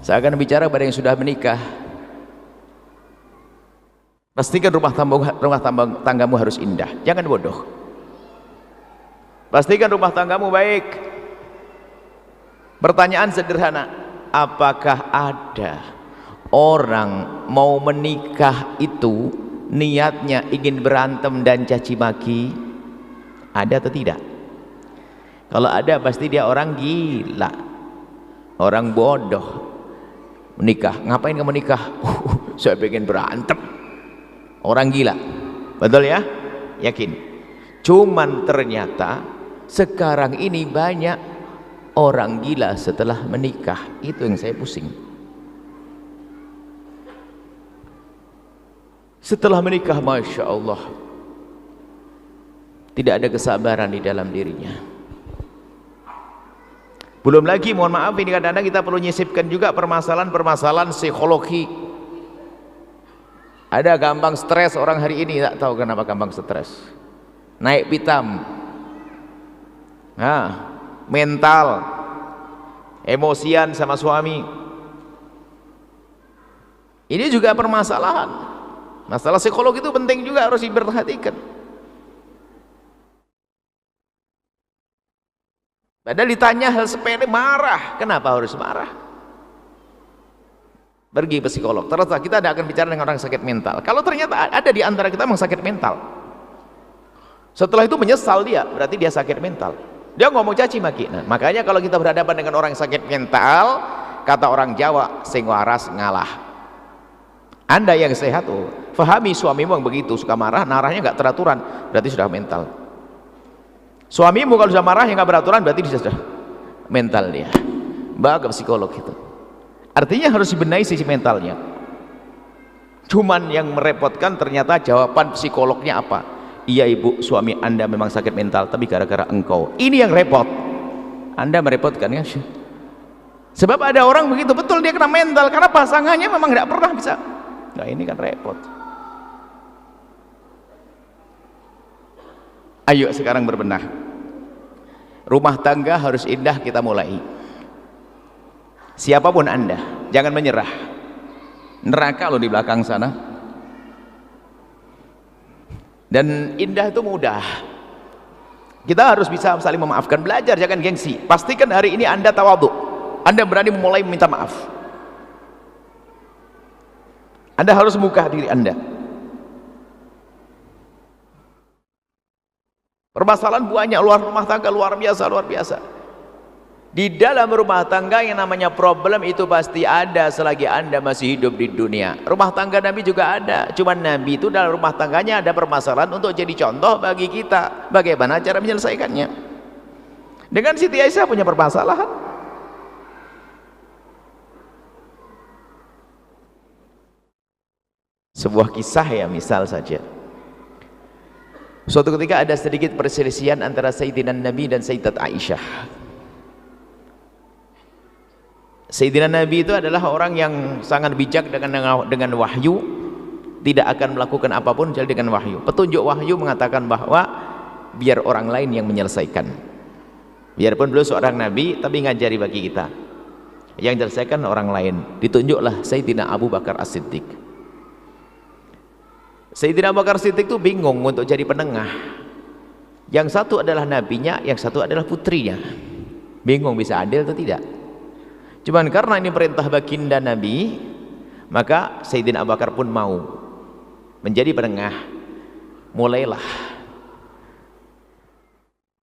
Saya akan bicara pada yang sudah menikah. Pastikan rumah tanggamu harus indah, jangan bodoh. Pastikan rumah tanggamu baik. Pertanyaan sederhana, apakah ada orang mau menikah itu niatnya ingin berantem dan caci maki? Ada atau tidak? Kalau ada, pasti dia orang gila, orang bodoh. Menikah, ngapain kamu nikah? Saya pengen berantem. Orang gila, betul ya? Yakin? Cuman ternyata sekarang ini banyak orang gila setelah menikah. Itu yang saya pusing. Setelah menikah, Masya Allah, tidak ada kesabaran di dalam dirinya. Belum lagi, mohon maaf, ini kadang-kadang kita perlu nyisipkan juga permasalahan-permasalahan psikologi. Ada gampang stres orang hari ini, tak tahu kenapa gampang stres. Naik pitam, mental, emosian sama suami. Ini juga permasalahan. Masalah psikologi itu penting juga, harus diperhatikan. Padahal ditanya hal sepele marah. Kenapa harus marah? Pergi ke psikolog. Terus kita tidak akan bicara dengan orang sakit mental. Kalau ternyata ada di antara kita yang sakit mental, setelah itu menyesal dia, berarti dia sakit mental. Dia ngomong caci maki. Nah, makanya kalau kita berhadapan dengan orang sakit mental, kata orang Jawa, sing waras ngalah. Anda yang sehat, fahami suamimu yang begitu, suka marah, narahnya nggak teraturan, berarti sudah mental. Suamimu kalau sudah marah yang nggak beraturan, berarti dia sudah mental dia. Bawa ke psikolog itu. Artinya harus dibenahi sisi mentalnya. Cuman yang merepotkan ternyata jawaban psikolognya apa? Iya ibu, suami anda memang sakit mental, tapi gara-gara engkau. Ini yang repot. Anda merepotkan ya. Sebab ada orang begitu, betul dia kena mental karena pasangannya memang nggak pernah bisa. Nah ini kan repot. Ayo sekarang berbenah. Rumah tangga harus indah, kita mulai. Siapapun anda, jangan menyerah. Neraka loh di belakang sana. Dan indah itu mudah. Kita harus bisa saling memaafkan, belajar, jangan gengsi. Pastikan hari ini anda tawadhu, anda berani memulai meminta maaf. Anda harus membuka diri anda. Permasalahan banyak, luar rumah tangga luar biasa, luar biasa. Di dalam rumah tangga yang namanya problem itu pasti ada selagi anda masih hidup di dunia. Rumah tangga Nabi juga ada, cuman Nabi itu dalam rumah tangganya ada permasalahan untuk jadi contoh bagi kita bagaimana cara menyelesaikannya. Dengan Siti Aisyah punya permasalahan. Sebuah kisah ya, misal saja. Suatu ketika ada sedikit perselisihan antara Sayyidina Nabi dan Sayyidat Aisyah. Sayyidina Nabi itu adalah orang yang sangat bijak dengan wahyu, tidak akan melakukan apapun kecuali dengan wahyu. Petunjuk wahyu mengatakan bahwa biar orang lain yang menyelesaikan. Biarpun beliau seorang Nabi, tapi ngajari bagi kita. Yang menyelesaikan orang lain. Ditunjuklah Sayyidina Abu Bakar As-Siddiq. Sayyidina Abu Bakar Siddiq itu bingung untuk jadi penengah. Yang satu adalah nabinya, yang satu adalah putrinya. Bingung bisa adil atau tidak. Cuman karena ini perintah baginda Nabi, maka Sayyidina Abu Bakar pun mau menjadi penengah.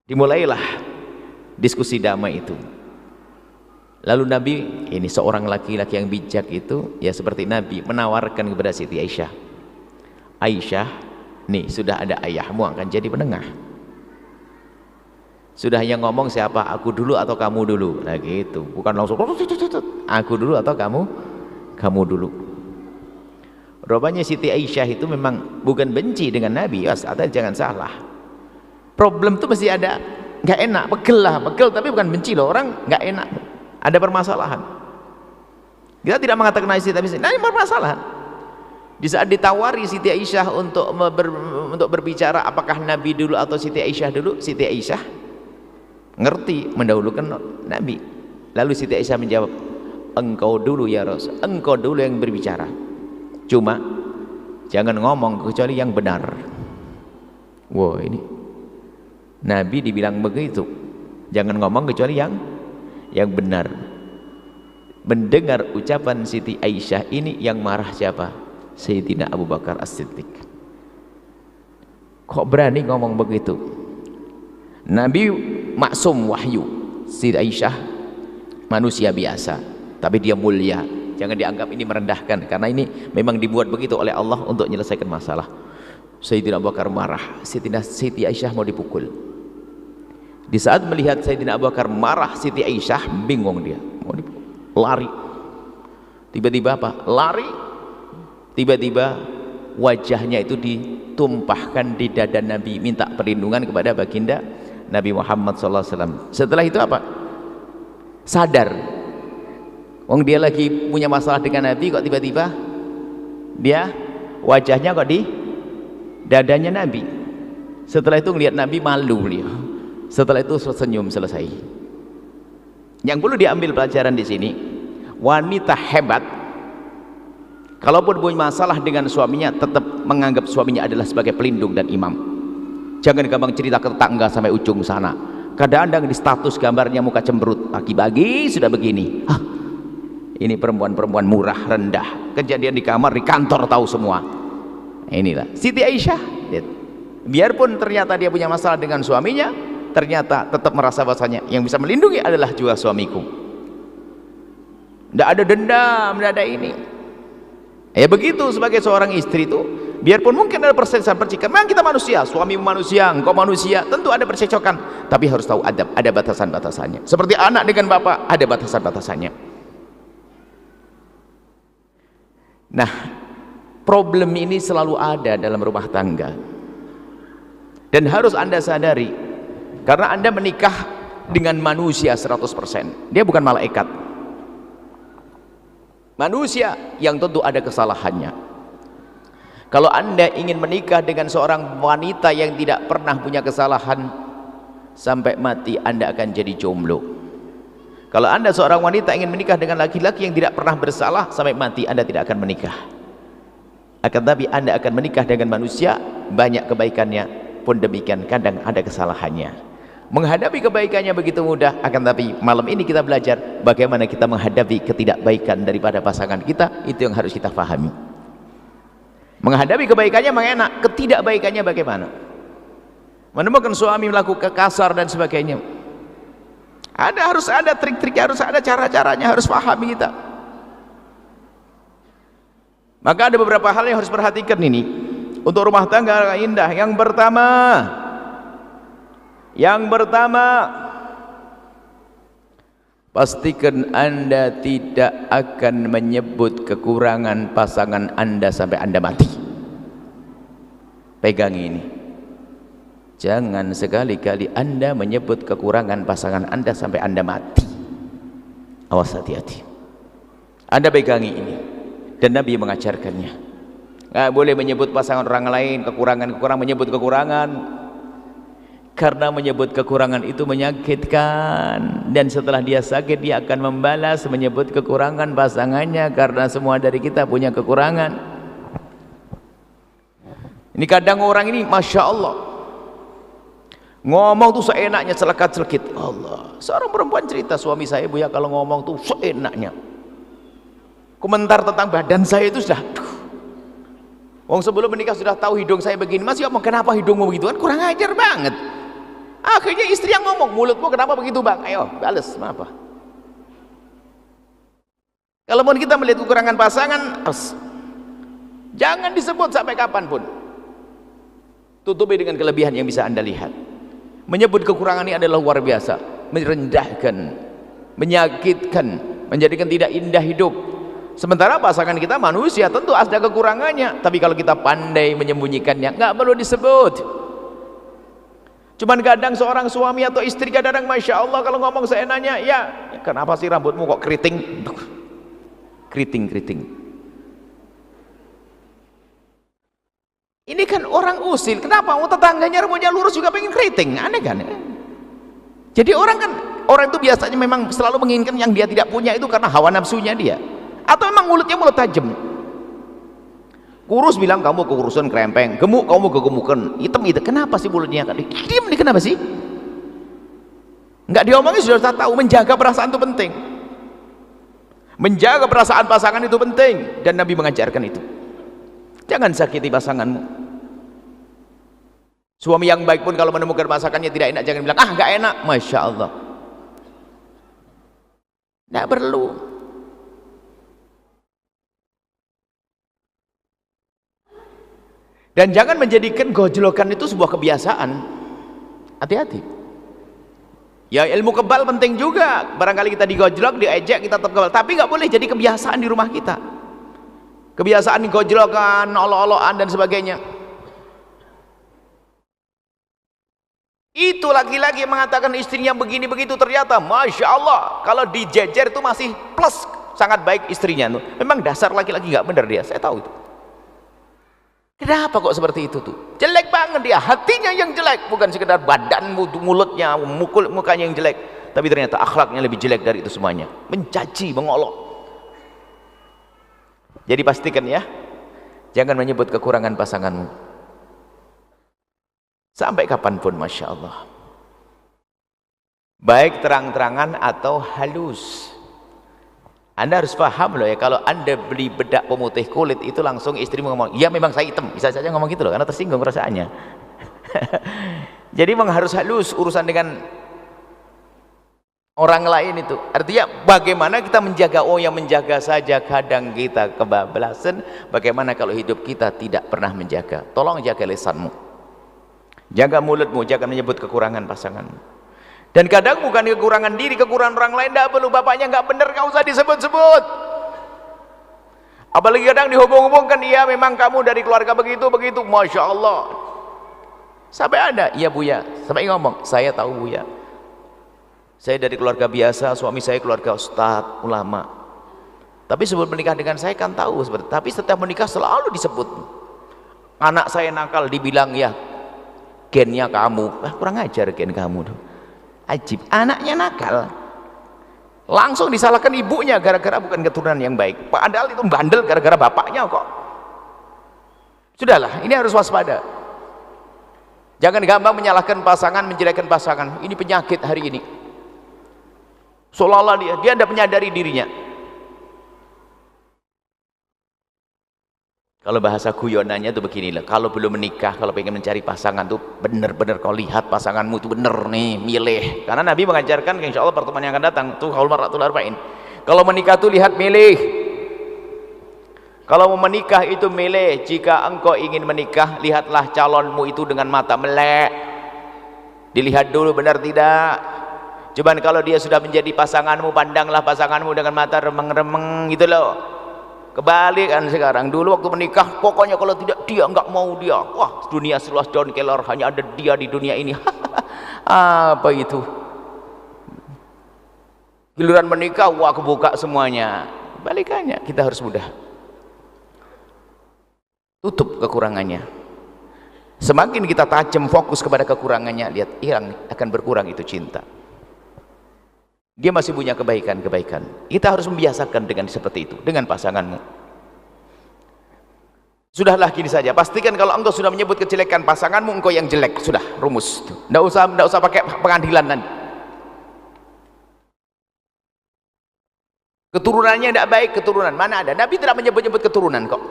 Dimulailah diskusi damai itu. Lalu Nabi, ini seorang laki-laki yang bijak itu, ya seperti Nabi, menawarkan kepada Siti Aisyah, Aisyah, nih sudah ada ayahmu akan jadi penengah. Sudah hanya ngomong siapa, aku dulu atau kamu dulu. Nah gitu, bukan langsung aku dulu atau kamu dulu. Rupanya Siti Aisyah itu memang bukan benci dengan Nabi, atau jangan salah. Problem itu mesti ada, nggak enak, pegel tapi bukan benci loh, orang nggak enak, ada permasalahan. Kita tidak mengatakan Siti Aisyah, nah ini permasalahan. Di saat ditawari Siti Aisyah untuk berbicara apakah Nabi dulu atau Siti Aisyah dulu, Siti Aisyah ngerti mendahulukan Nabi. Lalu Siti Aisyah menjawab, engkau dulu ya Rasul, engkau dulu yang berbicara, cuma jangan ngomong kecuali yang benar. Wow, ini Nabi dibilang begitu, jangan ngomong kecuali yang benar. Mendengar ucapan Siti Aisyah ini yang marah siapa? Sayyidina Abu Bakar As-Siddiq. Kok berani ngomong begitu? Nabi maksum wahyu, Siti Aisyah manusia biasa, tapi dia mulia. Jangan dianggap ini merendahkan, karena ini memang dibuat begitu oleh Allah untuk menyelesaikan masalah. Sayyidina Abu Bakar marah, Siti Aisyah mau dipukul. Di saat melihat Sayyidina Abu Bakar marah, Siti Aisyah bingung, dia mau dipukul, lari. Tiba-tiba apa? Lari. Tiba-tiba wajahnya itu ditumpahkan di dada Nabi, minta perlindungan kepada baginda Nabi Muhammad SAW. Setelah itu apa? Sadar, wong dia lagi punya masalah dengan Nabi, kok tiba-tiba dia wajahnya kok di dadanya Nabi. Setelah itu ngelihat Nabi malu beliau. Setelah itu senyum, selesai. Yang perlu diambil pelajaran di sini, wanita hebat kalaupun punya masalah dengan suaminya tetap menganggap suaminya adalah sebagai pelindung dan imam. Jangan gampang cerita ke tetangga sampai ujung sana. Kadang-kadang di status gambarnya muka cemberut, pagi-pagi sudah begini. Ini perempuan-perempuan murah, rendah. Kejadian di kamar, di kantor tahu semua. Inilah Siti Aisyah. Biarpun ternyata dia punya masalah dengan suaminya, ternyata tetap merasa bahasanya yang bisa melindungi adalah juga suamiku. Tidak ada dendam, tidak ada ini. Ya begitu sebagai seorang istri itu, biarpun mungkin ada perselisihan percikan, memang kita manusia, suami manusia, engkau manusia, tentu ada percecokan, tapi harus tahu adab, ada batasan-batasannya. Seperti anak dengan bapak, ada batasan-batasannya. Nah, problem ini selalu ada dalam rumah tangga, dan harus Anda sadari, karena Anda menikah dengan manusia 100%, dia bukan malaikat, manusia yang tentu ada kesalahannya. Kalau Anda ingin menikah dengan seorang wanita yang tidak pernah punya kesalahan, sampai mati Anda akan jadi jomblo. Kalau Anda seorang wanita ingin menikah dengan laki-laki yang tidak pernah bersalah, sampai mati Anda tidak akan menikah. Akan tapi Anda akan menikah dengan manusia, banyak kebaikannya, pun demikian kadang ada kesalahannya. Menghadapi kebaikannya begitu mudah, akan tapi malam ini kita belajar bagaimana kita menghadapi ketidakbaikan daripada pasangan kita. Itu yang harus kita pahami. Menghadapi kebaikannya mengenak, ketidakbaikannya bagaimana? Menemukan suami melakukan kasar dan sebagainya, harus ada trik-trik, harus ada cara-caranya, harus pahami kita. Maka ada beberapa hal yang harus perhatikan ini untuk rumah tangga indah. Yang pertama, pastikan Anda tidak akan menyebut kekurangan pasangan Anda sampai Anda mati. Pegang ini, jangan sekali-kali Anda menyebut kekurangan pasangan Anda sampai Anda mati. Awas, hati-hati. Anda pegangi ini, dan Nabi mengajarkannya. Nggak boleh menyebut pasangan orang lain kekurangan-kekurangan, menyebut kekurangan, karena menyebut kekurangan itu menyakitkan, dan setelah dia sakit dia akan membalas menyebut kekurangan pasangannya, karena semua dari kita punya kekurangan. Ini kadang orang ini Masya Allah ngomong tuh seenaknya, celekat-celekit. Allah, seorang perempuan cerita, suami saya Buya kalau ngomong tuh seenaknya, komentar tentang badan saya itu sudah wong sebelum menikah sudah tahu hidung saya begini, masih ngomong kenapa hidungmu begitu, kan kurang ajar banget. Akhirnya istri yang ngomong, mulutmu kenapa begitu bang, ayo balas, apa. Kalau mau kita melihat kekurangan pasangan, jangan disebut sampai kapanpun, tutupi dengan kelebihan yang bisa Anda lihat. Menyebut kekurangan ini adalah luar biasa, merendahkan, menyakitkan, menjadikan tidak indah hidup. Sementara pasangan kita manusia, tentu ada kekurangannya, tapi kalau kita pandai menyembunyikannya, nggak perlu disebut. Cuman kadang seorang suami atau istri kadang-kadang Masya Allah kalau ngomong seenaknya, ya kenapa sih rambutmu kok keriting, keriting. Ini kan orang usil, kenapa? Tetangganya rambutnya lurus juga pengen keriting, aneh kan? Jadi orang kan Orang itu biasanya memang selalu menginginkan yang dia tidak punya itu karena hawa nafsunya dia, atau memang mulutnya mulut tajam. Kurus bilang kamu kekurusan krempeng, gemuk kamu kegemukan, hitam itu. Kenapa sih mulutnya? Diam nih, kenapa sih? Nggak diomongin sudah tahu. Menjaga perasaan itu penting. Menjaga perasaan pasangan itu penting, dan Nabi mengajarkan itu. Jangan sakiti pasanganmu. Suami yang baik pun kalau menemukan pasangannya tidak enak, jangan bilang ah nggak enak. Masya Allah, nggak perlu. Dan jangan menjadikan gojlokan itu sebuah kebiasaan. Hati-hati. Ya, ilmu kebal penting juga. Barangkali kita digojlok, diejek, kita tetap kebal. Tapi nggak boleh jadi kebiasaan di rumah kita. Kebiasaan gojlokan, olok-olokan dan sebagainya. Itu laki-laki yang mengatakan istrinya begini begitu, ternyata Masya Allah, kalau dijejer itu masih plus, sangat baik istrinya. Memang dasar laki-laki nggak benar dia, saya tahu itu. Kenapa kok seperti itu tuh? Jelek banget dia, hatinya yang jelek, bukan sekedar badan, mulutnya, mukanya yang jelek, tapi ternyata akhlaknya lebih jelek dari itu semuanya. Mencaci, mengolok. Jadi pastikan ya, jangan menyebut kekurangan pasanganmu sampai kapanpun. Masya Allah, baik terang-terangan atau halus. Anda harus paham loh ya, kalau Anda beli bedak pemutih kulit itu langsung istrimu ngomong, ya memang saya hitam, bisa saja ngomong gitu loh, karena tersinggung perasaannya. Jadi memang harus halus urusan dengan orang lain itu. Artinya bagaimana kita menjaga, oh yang menjaga saja kadang kita kebablasan, bagaimana kalau hidup kita tidak pernah menjaga. Tolong jaga lisanmu, jaga mulutmu, jangan menyebut kekurangan pasanganmu. Dan kadang bukan kekurangan diri, kekurangan orang lain. Tidak perlu, bapaknya nggak benar, nggak usah disebut-sebut. Apalagi kadang dihubung-hubungkan, iya memang kamu dari keluarga begitu-begitu. Masya Allah. Sampai ada, iya Buya, sampai ngomong, saya tahu Buya, saya dari keluarga biasa, suami saya keluarga ustadz, ulama. Tapi sebelum menikah dengan saya kan tahu seperti. Tapi setiap menikah selalu disebut. Anak saya nakal, dibilang ya gennya kamu. Kurang ajar gen kamu tuh. Ajib, anaknya nakal langsung disalahkan ibunya gara-gara bukan keturunan yang baik, padahal itu bandel gara-gara bapaknya kok. Sudahlah, ini harus waspada. Jangan gampang menyalahkan pasangan, menjelekkan pasangan. Ini penyakit hari ini, seolah-olah dia tidak menyadari dirinya. Kalau bahasa guyonannya tuh beginilah, kalau belum menikah, kalau pengen mencari pasangan tuh bener-bener kau lihat pasanganmu tuh bener nih, milih. Karena Nabi mengajarkan, insya Allah pertemuan yang akan datang tuh qaul mar'atul arba'in, kalau menikah tuh lihat, milih. Kalau mau menikah itu milih. Jika engkau ingin menikah, lihatlah calonmu itu dengan mata melek, dilihat dulu benar tidak. Cuman kalau dia sudah menjadi pasanganmu, pandanglah pasanganmu dengan mata remeng-remeng gitu loh. Kebalikan sekarang. Dulu waktu menikah pokoknya kalau tidak dia nggak mau dia, wah dunia seluas daun kelor, hanya ada dia di dunia ini. Apa itu, giliran menikah wah kebuka semuanya. Balikannya, kita harus mudah tutup kekurangannya. Semakin kita tajam fokus kepada kekurangannya, lihat hilang, akan berkurang itu cinta. Dia masih punya kebaikan-kebaikan. Kita harus membiasakan dengan seperti itu dengan pasanganmu. Sudahlah gini saja, pastikan kalau engkau sudah menyebut kejelekan pasanganmu, engkau yang jelek, sudah rumus. Nggak usah pakai pengadilan nanti. Keturunannya tidak baik, keturunan mana ada? Nabi tidak menyebut-nyebut keturunan kok.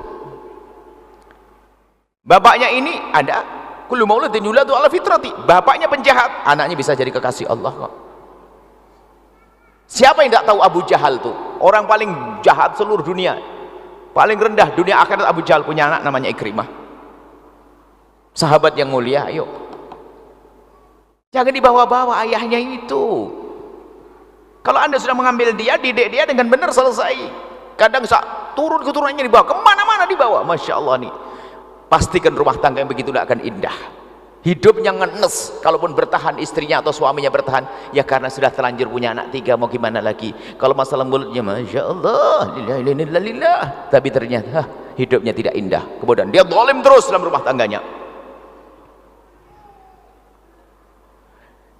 Bapaknya ini ada, kullu mauludin yuladu ala fitrati. Bapaknya penjahat, anaknya bisa jadi kekasih Allah kok. Siapa yang tidak tahu Abu Jahal tuh? Orang paling jahat seluruh dunia, paling rendah dunia akhirat. Abu Jahal punya anak namanya Ikrimah, sahabat yang mulia. Ayo, jangan dibawa-bawa ayahnya itu. Kalau anda sudah mengambil dia, didik dia dengan benar, selesai. Kadang turun keturunannya dibawa kemana-mana, dibawa. Masya Allah nih, pastikan rumah tangga yang begitu tidak akan indah. Hidupnya ngenes, kalaupun bertahan istrinya atau suaminya bertahan, ya karena sudah terlanjur punya anak 3, mau gimana lagi. Kalau masalah mulutnya Masya Allah, lillah, tapi ternyata hidupnya tidak indah, kemudian dia zalim terus dalam rumah tangganya.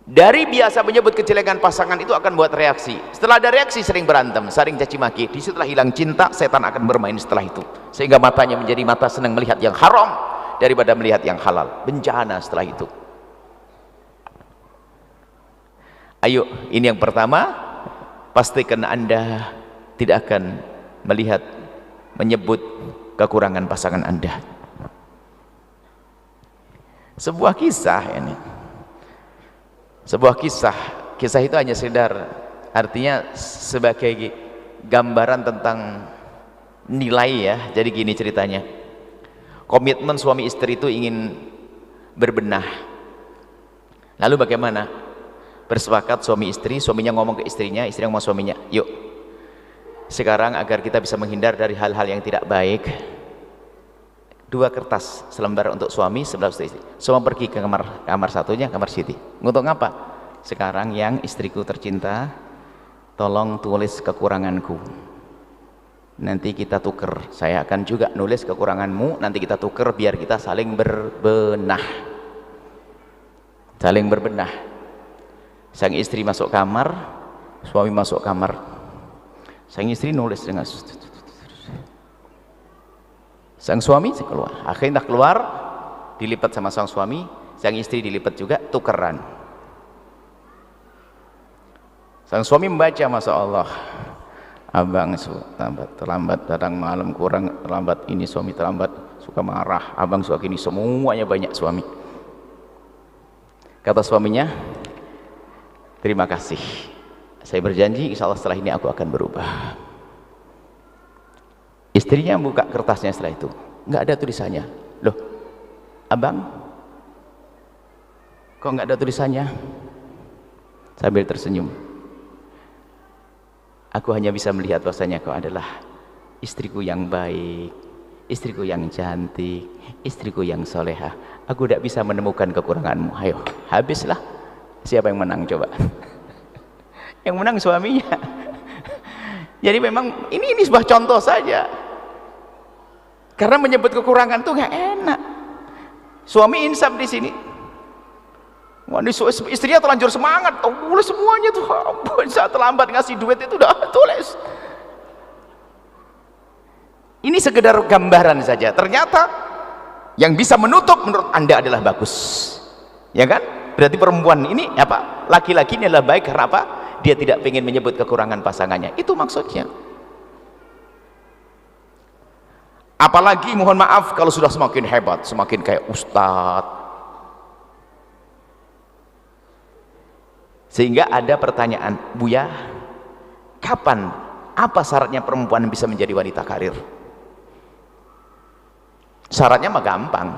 Dari biasa menyebut kejelekan pasangan itu akan buat reaksi. Setelah ada reaksi sering berantem, sering caci maki. Disitulah hilang cinta, setan akan bermain setelah itu. Sehingga matanya menjadi mata senang melihat yang haram daripada melihat yang halal. Bencana setelah itu. Ayo, ini yang pertama. Pastikan Anda tidak akan melihat, menyebut kekurangan pasangan Anda. Sebuah kisah ini. Sebuah kisah itu hanya sekedar artinya sebagai gambaran tentang nilai ya. Jadi gini ceritanya, komitmen suami istri itu ingin berbenah. Lalu bagaimana? Bersepakat suami istri, suaminya ngomong ke istrinya, istrinya ngomong suaminya, yuk sekarang agar kita bisa menghindar dari hal-hal yang tidak baik, 2 kertas selembar untuk suami, sebelah untuk istri. Semua pergi ke kamar satunya, kamar Siti. Untuk apa? Sekarang yang istriku tercinta, tolong tulis kekuranganku. Nanti kita tuker. Saya akan juga nulis kekuranganmu. Nanti kita tuker biar kita saling berbenah. Saling berbenah. Sang istri masuk kamar, suami masuk kamar. Sang istri nulis dengan sang suami keluar, akhirnya keluar, dilipat sama sang suami, sang istri dilipat juga, tukeran. Sang suami membaca, Masya Allah, abang terlambat datang malam, kurang terlambat ini, suami terlambat, suka marah, abang suka gini, semuanya banyak suami. Kata suaminya, terima kasih, saya berjanji insya Allah setelah ini aku akan berubah. Istrinya buka kertasnya setelah itu, nggak ada tulisannya. Loh, abang, kok nggak ada tulisannya? Sambil tersenyum, aku hanya bisa melihat bahwasanya kau adalah istriku yang baik, istriku yang cantik, istriku yang solehah. Aku tidak bisa menemukan kekuranganmu. Ayo, habislah. Siapa yang menang coba? Yang menang suaminya. Jadi memang ini sebuah contoh saja. Karena menyebut kekurangan tuh nggak enak. Suami insaf di sini. Wah, istrinya terlanjur semangat. Oh, boleh semuanya tuh. Saat terlambat ngasih duit itu udah tulis. Ini sekedar gambaran saja. Ternyata yang bisa menutup menurut Anda adalah bagus. Ya kan? Berarti perempuan ini apa? Laki-laki ini adalah baik karena apa? Dia tidak ingin menyebut kekurangan pasangannya. Itu maksudnya. Apalagi mohon maaf kalau sudah semakin hebat, semakin kayak ustadz. Sehingga ada pertanyaan, Buya, kapan, apa syaratnya perempuan bisa menjadi wanita karir? Syaratnya mah gampang.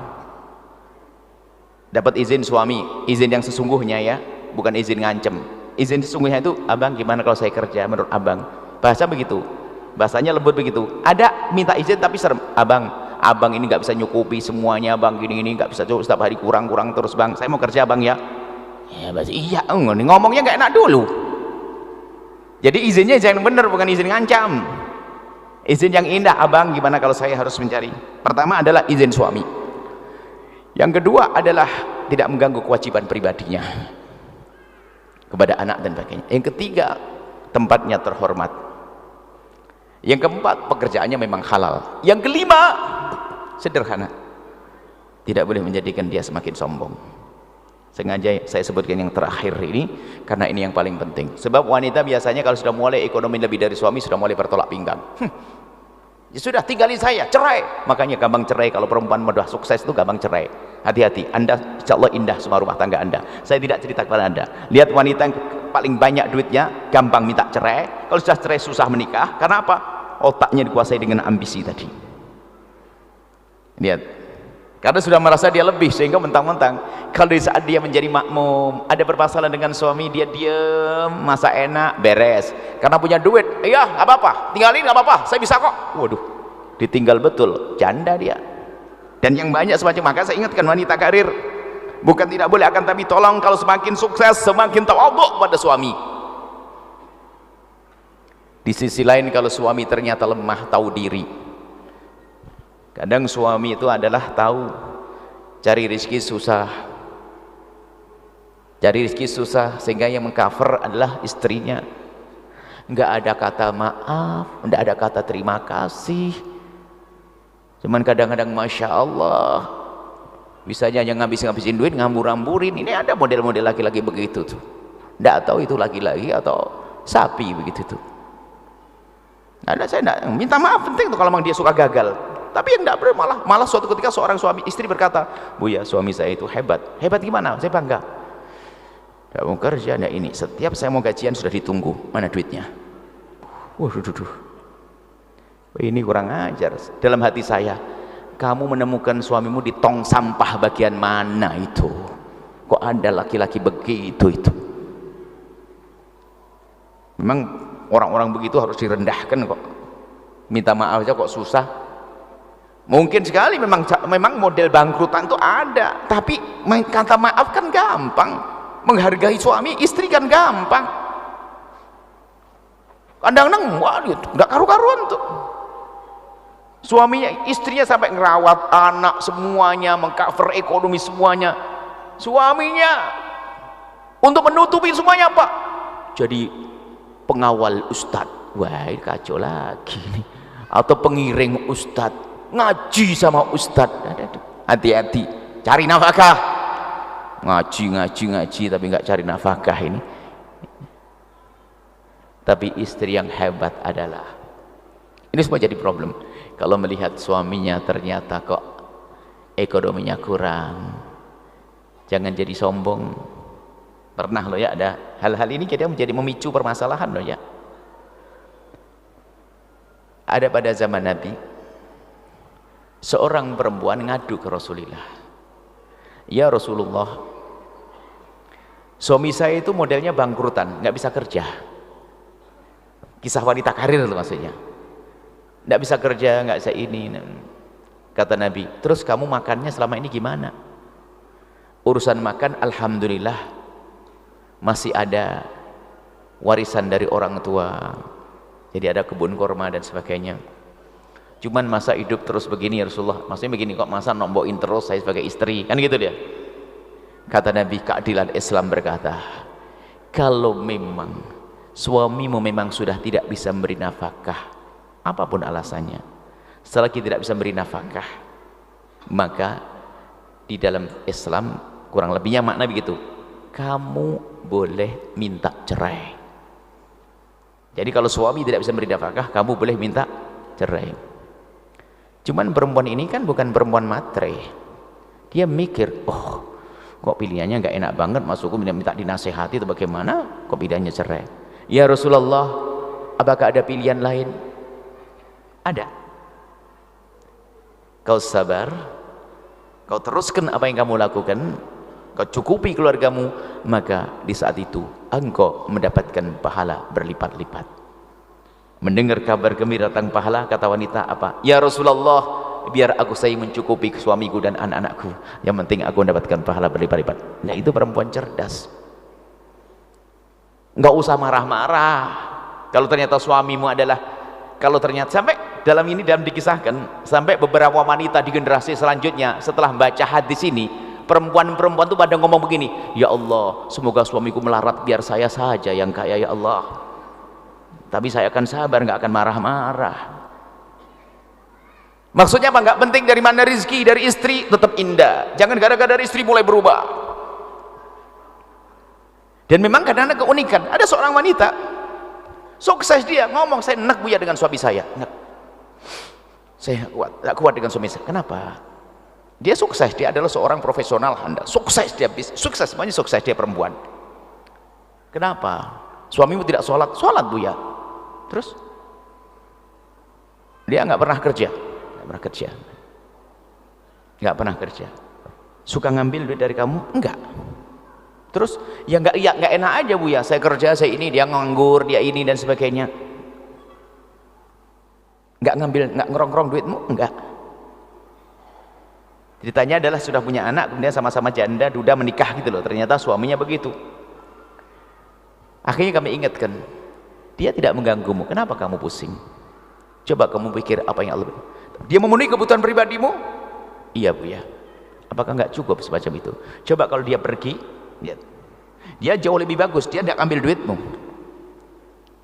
Dapat izin suami, izin yang sesungguhnya ya, bukan izin ngancem. Izin sesungguhnya itu, abang gimana kalau saya kerja menurut abang? Bahasa begitu. Bahasanya lembut begitu. Ada minta izin tapi serem, abang ini nggak bisa nyukupi semuanya, bang gini nggak bisa, setiap hari kurang terus bang, saya mau kerja bang ya. Ya bahasa iya, ngomongnya nggak enak dulu. Jadi izinnya izin yang benar, bukan izin ngancam. Izin yang indah, abang gimana kalau saya harus mencari. Pertama adalah izin suami. Yang kedua adalah tidak mengganggu kewajiban pribadinya kepada anak dan sebagainya. Yang ketiga, tempatnya terhormat. Yang keempat, pekerjaannya memang halal. Yang kelima, sederhana, tidak boleh menjadikan dia semakin sombong. Sengaja saya sebutkan yang terakhir ini karena ini yang paling penting. Sebab wanita biasanya kalau sudah mulai ekonomi lebih dari suami, sudah mulai bertolak pinggang. Ya sudah, tinggalin saya, cerai. Makanya gampang cerai. Kalau perempuan mudah sukses itu gampang cerai. Hati-hati, Anda insya Allah indah semua rumah tangga Anda. Saya tidak cerita kepada Anda. Lihat wanita yang paling banyak duitnya, gampang minta cerai. Kalau sudah cerai susah menikah. Karena apa? Otaknya dikuasai dengan ambisi tadi. Lihat, karena sudah merasa dia lebih, sehingga mentang-mentang kalau di saat dia menjadi makmum, ada permasalahan dengan suami, dia diam, masa enak, beres. Karena punya duit, iya nggak apa-apa, tinggalin nggak apa-apa, saya bisa kok. Waduh, ditinggal betul, janda dia. Dan yang banyak semacam, maka saya ingatkan wanita karir, bukan tidak boleh, akan tapi tolong kalau semakin sukses, semakin tawadhu pada suami. Di sisi lain kalau suami ternyata lemah, tahu diri. Kadang suami itu adalah tahu cari rezeki susah, cari rezeki susah, sehingga yang mengcover adalah istrinya. Nggak ada kata maaf, nggak ada kata terima kasih. Cuman kadang-kadang Masya Allah, bisanya yang ngabisin duit, ngambur-amburin. Ini ada model-model laki-laki begitu tuh. Nggak tahu itu laki-laki atau sapi begitu tuh. Ada, saya nggak minta maaf, penting tuh kalau memang dia suka gagal. Tapi yang nggak malah suatu ketika seorang suami istri berkata, "Buya, suami saya itu hebat." Hebat gimana? Saya bangga. Nggak mau kerja, nggak ini. Setiap saya mau gajian sudah ditunggu. Mana duitnya? Waduh. Ini kurang ajar. Dalam hati saya, kamu menemukan suamimu di tong sampah bagian mana itu? Kok ada laki-laki begitu itu? Memang orang-orang begitu harus direndahkan kok. Minta maaf aja kok susah. Mungkin sekali memang model bangkrutan itu ada, tapi kata maaf kan gampang. Menghargai suami istri kan gampang. Kadang-kadang waduh nggak karu-karuan tuh. Suaminya, istrinya sampai ngerawat anak semuanya, mengcover ekonomi semuanya. Suaminya untuk menutupi semuanya apa? Jadi pengawal ustadz. Wah, kacau lagi nih. Atau pengiring ustadz, ngaji sama ustadz. Hati-hati, cari nafkah. Ngaji tapi nggak cari nafkah ini. Tapi istri yang hebat adalah, ini semua jadi problem kalau melihat suaminya ternyata kok ekonominya kurang. Jangan jadi sombong. Pernah loh ya, ada hal-hal ini kita menjadi memicu permasalahan loh ya. Ada pada zaman Nabi seorang perempuan ngadu ke Rasulullah, "Ya Rasulullah, suami saya itu modelnya bangkrutan, nggak bisa kerja." Kisah wanita karir itu maksudnya. Nggak bisa kerja, nggak bisa ini. Kata Nabi, "Terus kamu makannya selama ini gimana?" "Urusan makan alhamdulillah masih ada warisan dari orang tua, jadi ada kebun kurma dan sebagainya. Cuman masa hidup terus begini ya Rasulullah, maksudnya begini, kok masa nombokin terus saya sebagai istri?" Kan gitu dia. Kata Nabi, keadilan Islam berkata, kalau memang suamimu memang sudah tidak bisa memberi nafkah, apapun alasannya, selagi tidak bisa memberi nafkah, maka di dalam Islam kurang lebihnya makna begitu, kamu boleh minta cerai. Jadi kalau suami tidak bisa memberi nafkah, kamu boleh minta cerai. Cuman perempuan ini kan bukan perempuan matre. Dia mikir, oh kok pilihannya nggak enak banget, masukku minta dinasehati atau bagaimana, kok pilihannya cerai. Ya Rasulullah, apakah ada pilihan lain? Ada. Kau sabar, kau teruskan apa yang kamu lakukan, kau cukupi keluargamu, maka di saat itu engkau mendapatkan pahala berlipat-lipat. Mendengar kabar gembira tentang pahala, kata wanita apa? Ya Rasulullah, biar aku saya mencukupi suamiku dan anak-anakku, yang penting aku mendapatkan pahala berlipat-lipat. Nah itu perempuan cerdas. Nggak usah marah-marah kalau ternyata suamimu adalah, kalau ternyata sampai dalam dikisahkan sampai beberapa wanita di generasi selanjutnya setelah baca hadis ini, perempuan-perempuan itu pada ngomong begini, ya Allah semoga suamiku melarat biar saya saja yang kaya ya Allah, tapi saya akan sabar, nggak akan marah-marah. Maksudnya apa? Nggak penting dari mana rezeki, dari istri tetap indah, jangan gara-gara dari istri mulai berubah. Dan memang kadang-kadang keunikan, ada seorang wanita sukses, dia ngomong, saya enak Buya dengan suami saya, enak. Saya nggak kuat dengan suami saya. Kenapa? Dia sukses, dia adalah seorang profesional handal, sukses, dia sukses, semuanya sukses, dia perempuan. Kenapa? Suamimu tidak sholat? Sholat Buya. Terus dia nggak pernah kerja, nggak pernah kerja. Suka ngambil duit dari kamu? Enggak. Terus ya nggak enak aja Buya, saya kerja, saya ini, dia nganggur, dia ini dan sebagainya. Nggak ngambil, nggak ngerong-ngerong duitmu? Enggak. Ceritanya adalah sudah punya anak, kemudian sama-sama janda, duda, menikah gitu loh. Ternyata suaminya begitu. Akhirnya kami ingatkan, dia tidak mengganggumu, kenapa kamu pusing? Coba kamu pikir apa yang Allah, dia memenuhi kebutuhan pribadimu? Iya Buya. Apakah nggak cukup semacam itu? Coba kalau dia pergi, lihat, Dia jauh lebih bagus, dia tidak ambil duitmu,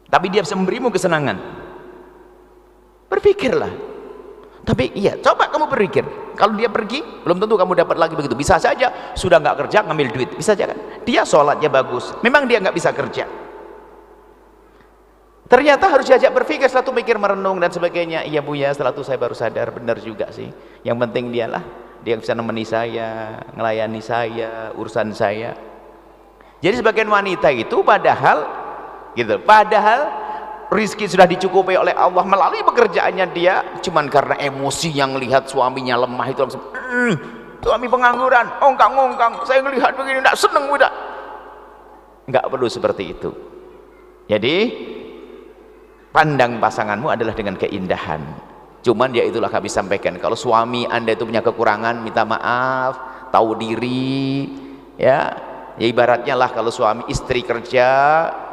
tapi dia bisa memberimu kesenangan. Berpikirlah. Tapi iya, coba kamu berpikir, kalau dia pergi belum tentu kamu dapat lagi begitu. Bisa saja sudah nggak kerja ngambil duit, bisa aja kan. Dia sholatnya bagus, memang dia nggak bisa kerja, ternyata harus diajak berpikir, satu mikir merenung dan sebagainya. Iya Bu ya, setelah itu saya baru sadar, benar juga sih, yang penting dialah, dia bisa nemeni saya, ngelayani saya, urusan saya. Jadi sebagian wanita itu padahal rizki sudah dicukupi oleh Allah melalui pekerjaannya, dia cuman karena emosi yang lihat suaminya lemah itu langsung suami pengangguran, ongkang-ongkang, saya ngelihat begini tidak seneng, udah nggak perlu seperti itu. Jadi pandang pasanganmu adalah dengan keindahan. Cuman ya itulah kami sampaikan, kalau suami Anda itu punya kekurangan, minta maaf, tahu diri, ya ibaratnya lah, kalau suami istri kerjanya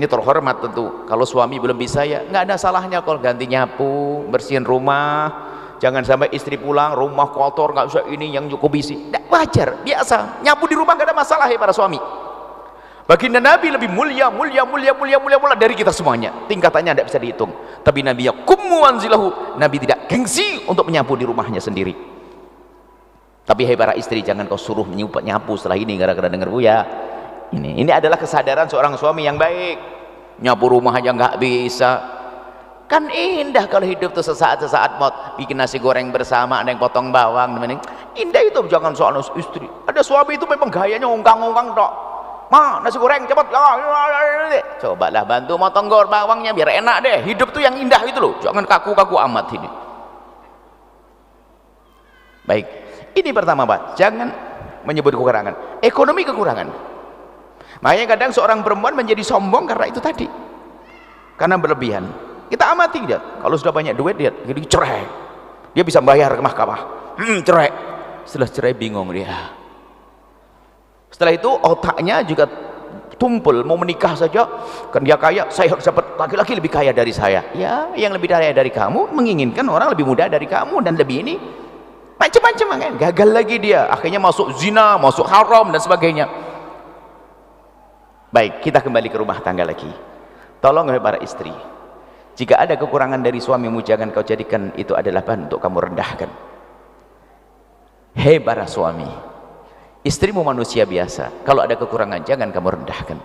terhormat tentu. Kalau suami belum bisa, ya nggak ada salahnya kalau ganti nyapu, bersihin rumah. Jangan sampai istri pulang rumah kotor, nggak usah ini yang cukup bisi. Wajar, biasa, nyapu di rumah nggak ada masalah ya para suami. Baginda Nabi lebih mulia dari kita semuanya, tingkatannya tidak bisa dihitung. Tapi Nabi yaqumu anzilahu, Nabi tidak gengsi untuk menyapu di rumahnya sendiri. Tapi hai para istri, jangan kau suruh nyapu setelah ini gara-gara dengar Buya. Ini adalah kesadaran seorang suami yang baik. Nyapu rumah aja nggak bisa, kan indah kalau hidup tuh sesaat mau bikin nasi goreng bersama, ada yang potong bawang, indah itu. Jangan soal istri, ada suami itu memang gayanya ongkang-ongkang dok, ma nasi goreng cepat, cobalah bantu motong bawangnya biar enak deh. Hidup tuh yang indah itu loh, jangan kaku-kaku amat ini. Baik, ini pertama Pak, jangan menyebut kekurangan. Ekonomi kekurangan. Makanya kadang seorang perempuan menjadi sombong karena itu tadi, karena berlebihan. Kita amati dia, kalau sudah banyak duit dia jadi cerai, dia bisa bayar ke mahkamah, cerai. Setelah cerai bingung dia, setelah itu otaknya juga tumpul, mau menikah saja kan dia kaya, saya harus dapat laki-laki lebih kaya dari saya. Ya, yang lebih kaya dari kamu menginginkan orang lebih muda dari kamu dan lebih ini macam-macam kan. Gagal lagi dia, akhirnya masuk zina, masuk haram dan sebagainya. Baik, kita kembali ke rumah tangga lagi. Tolong para istri, jika ada kekurangan dari suamimu, jangan kau jadikan itu adalah bahan untuk kamu rendahkan. Hei para suami, istrimu manusia biasa, kalau ada kekurangan jangan kamu rendahkan.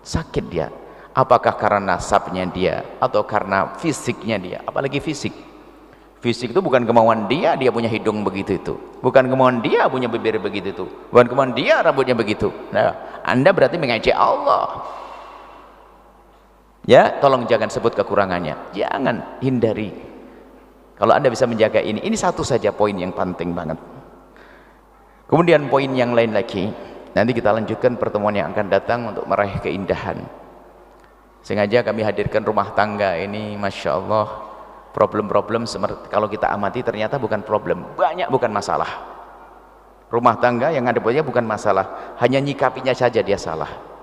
Sakit dia, apakah karena nasabnya dia atau karena fisiknya dia? Apalagi fisik itu bukan kemauan dia, dia punya hidung begitu itu, bukan kemauan dia punya bibir begitu itu, bukan kemauan dia rambutnya begitu. Nah, Anda berarti mengejek Allah. Ya, tolong jangan sebut kekurangannya, jangan, hindari. Kalau Anda bisa menjaga ini satu saja poin yang penting banget. Kemudian poin yang lain lagi, nanti kita lanjutkan pertemuan yang akan datang untuk meraih keindahan. Sengaja kami hadirkan rumah tangga ini, Masya Allah, problem-problem kalau kita amati ternyata bukan problem, banyak bukan masalah. Rumah tangga yang ada banyak bukan masalah, hanya nyikapinya saja dia salah.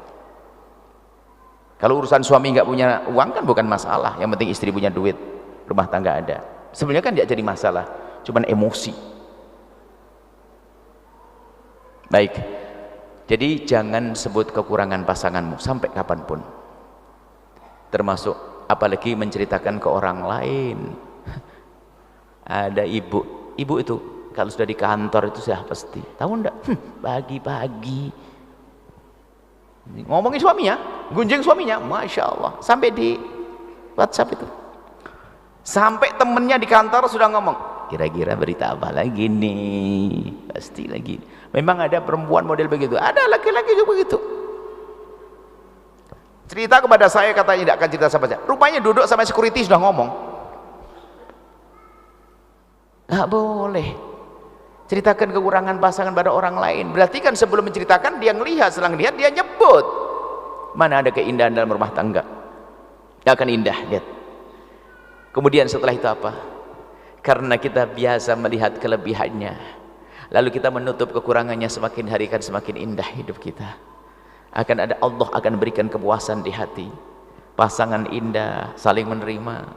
Kalau urusan suami nggak punya uang kan bukan masalah, yang penting istri punya duit, rumah tangga ada. Sebenarnya kan tidak jadi masalah, cuman emosi. Baik, jadi jangan sebut kekurangan pasanganmu sampai kapanpun, termasuk apalagi menceritakan ke orang lain. Ada ibu itu kalau sudah di kantor itu sudah pasti tahu enggak, pagi-pagi ngomongin suaminya, gunjing suaminya, Masya Allah, sampai di WhatsApp itu, sampai temennya di kantor sudah ngomong, kira-kira berita apa lagi nih, pasti lagi. Memang ada perempuan model begitu, ada laki-laki juga begitu. Cerita kepada saya, katanya tidak akan cerita sama saya, rupanya duduk sama security sudah ngomong, nggak boleh ceritakan kekurangan pasangan pada orang lain. Berarti kan sebelum menceritakan dia ngelihat, setelah ngelihat dia nyebut. Mana ada keindahan dalam rumah tangga, tidak akan indah. Lihat kemudian setelah itu apa, karena kita biasa melihat kelebihannya, lalu kita menutup kekurangannya, semakin hari kan semakin indah hidup kita. Akan ada, Allah akan berikan kepuasan di hati, pasangan indah, saling menerima,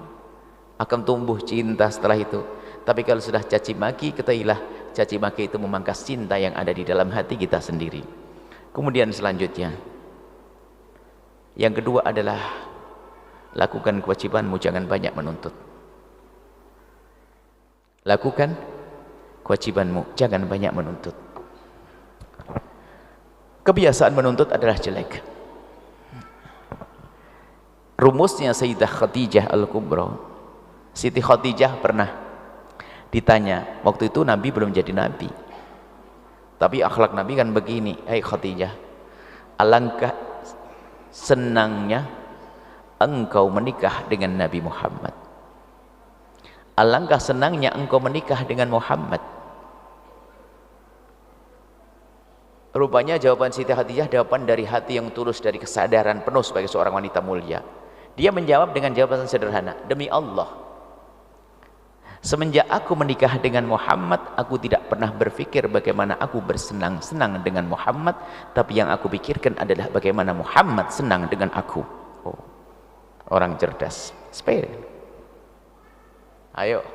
akan tumbuh cinta setelah itu. Tapi kalau sudah caci maki, ketahuilah caci maki itu memangkas cinta yang ada di dalam hati kita sendiri. Kemudian selanjutnya, yang kedua adalah lakukan kewajibanmu, jangan banyak menuntut. Lakukan kewajibanmu, jangan banyak menuntut. Kebiasaan menuntut adalah jelek. Rumusnya Sayyidah Khadijah Al-Kubra, Siti Khadijah pernah ditanya, waktu itu Nabi belum jadi Nabi, tapi akhlak Nabi kan begini, hai Khadijah, alangkah senangnya engkau menikah dengan Nabi Muhammad, alangkah senangnya engkau menikah dengan Muhammad. Rupanya jawaban Siti Khadijah jawaban dari hati yang tulus, dari kesadaran penuh sebagai seorang wanita mulia. Dia menjawab dengan jawaban sederhana, demi Allah, semenjak aku menikah dengan Muhammad, aku tidak pernah berpikir bagaimana aku bersenang-senang dengan Muhammad, tapi yang aku pikirkan adalah bagaimana Muhammad senang dengan aku. Oh, orang cerdas. Sepele. Ayo.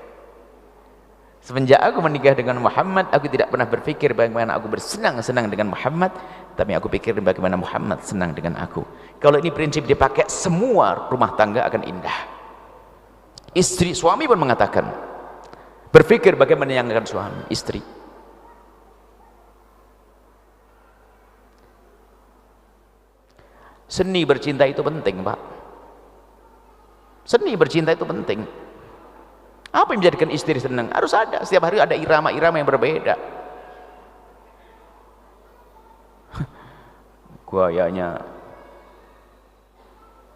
Semenjak aku menikah dengan Muhammad, aku tidak pernah berpikir bagaimana aku bersenang-senang dengan Muhammad, tapi aku pikir bagaimana Muhammad senang dengan aku. Kalau ini prinsip dipakai, semua rumah tangga akan indah. Istri, suami pun mengatakan, berpikir bagaimana menyenangkan suami, istri. Seni bercinta itu penting, Pak. Seni bercinta itu penting. Apa yang menjadikan istri senang? Harus ada, setiap hari ada irama-irama yang berbeda. Kayaknya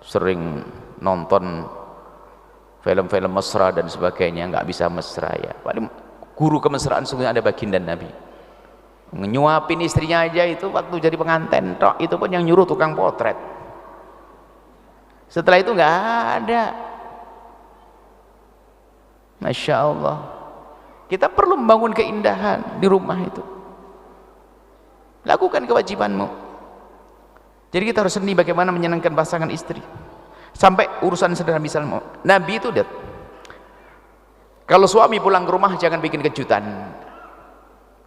sering nonton film-film mesra dan sebagainya, nggak bisa mesra ya. Paling guru kemesraan sungguh ada baginda Nabi. Nyuapin istrinya aja itu waktu jadi pengantin, tok, itu pun yang nyuruh tukang potret. Setelah itu nggak ada. Masya Allah, kita perlu membangun keindahan di rumah itu. Lakukan kewajibanmu. Jadi kita harus seni bagaimana menyenangkan pasangan istri. Sampai urusan sederhana, misalnya Nabi itu kalau suami pulang ke rumah jangan bikin kejutan,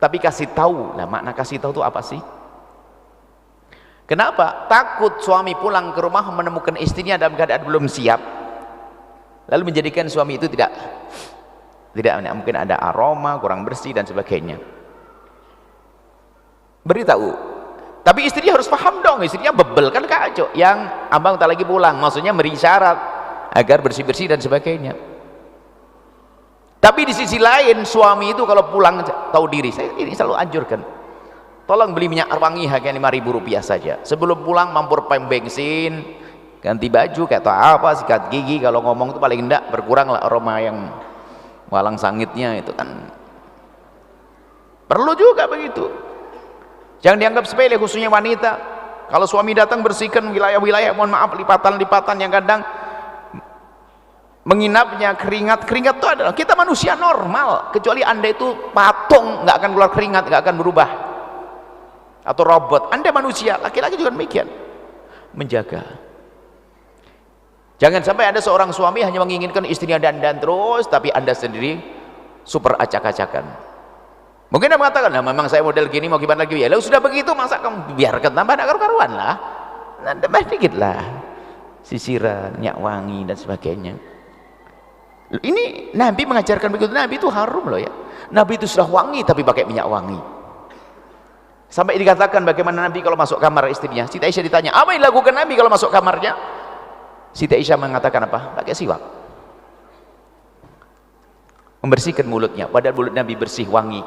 tapi kasih tahu. Lah makna kasih tahu itu apa sih? Kenapa? Takut suami pulang ke rumah menemukan istrinya dalam keadaan belum siap, lalu menjadikan suami itu tidak mungkin ada aroma, kurang bersih dan sebagainya. Beritahu, tapi istrinya harus paham dong, istrinya bebel kan kacau, yang abang tak lagi pulang, maksudnya beri syarat agar bersih-bersih dan sebagainya. Tapi di sisi lain, suami itu kalau pulang tahu diri. Saya ini selalu anjurkan, tolong beli minyak wangi harganya Rp5.000 saja, sebelum pulang mampir pom bensin, ganti baju kayak atau apa, sikat gigi, kalau ngomong itu paling enggak berkurang lah aroma yang walang sangitnya itu kan. Perlu juga begitu, jangan dianggap sepele, khususnya wanita. Kalau suami datang, bersihkan wilayah-wilayah, mohon maaf, lipatan-lipatan yang kadang menginapnya, keringat itu adalah, kita manusia normal, kecuali anda itu patung, nggak akan keluar keringat, nggak akan berubah, atau robot. Anda manusia, laki-laki juga demikian, menjaga. Jangan sampai ada seorang suami hanya menginginkan istrinya dandan terus, tapi anda sendiri super acak-acakan. Mungkin anda mengatakan, nah memang saya model gini, mau gimana lagi? Ya lalu sudah begitu, masa kamu biarkan tambah karu-karuan lah, tambah dikit lah, sisiran, minyak wangi dan sebagainya. Ini Nabi mengajarkan begitu. Nabi itu harum loh ya. Nabi itu sudah wangi tapi pakai minyak wangi. Sampai dikatakan bagaimana Nabi kalau masuk kamar istrinya, Siti Aisyah ditanya, apa yang dilakukan Nabi kalau masuk kamarnya? Siti Aisyah mengatakan apa? Pakai siwak, membersihkan mulutnya, padahal mulut Nabi bersih, wangi.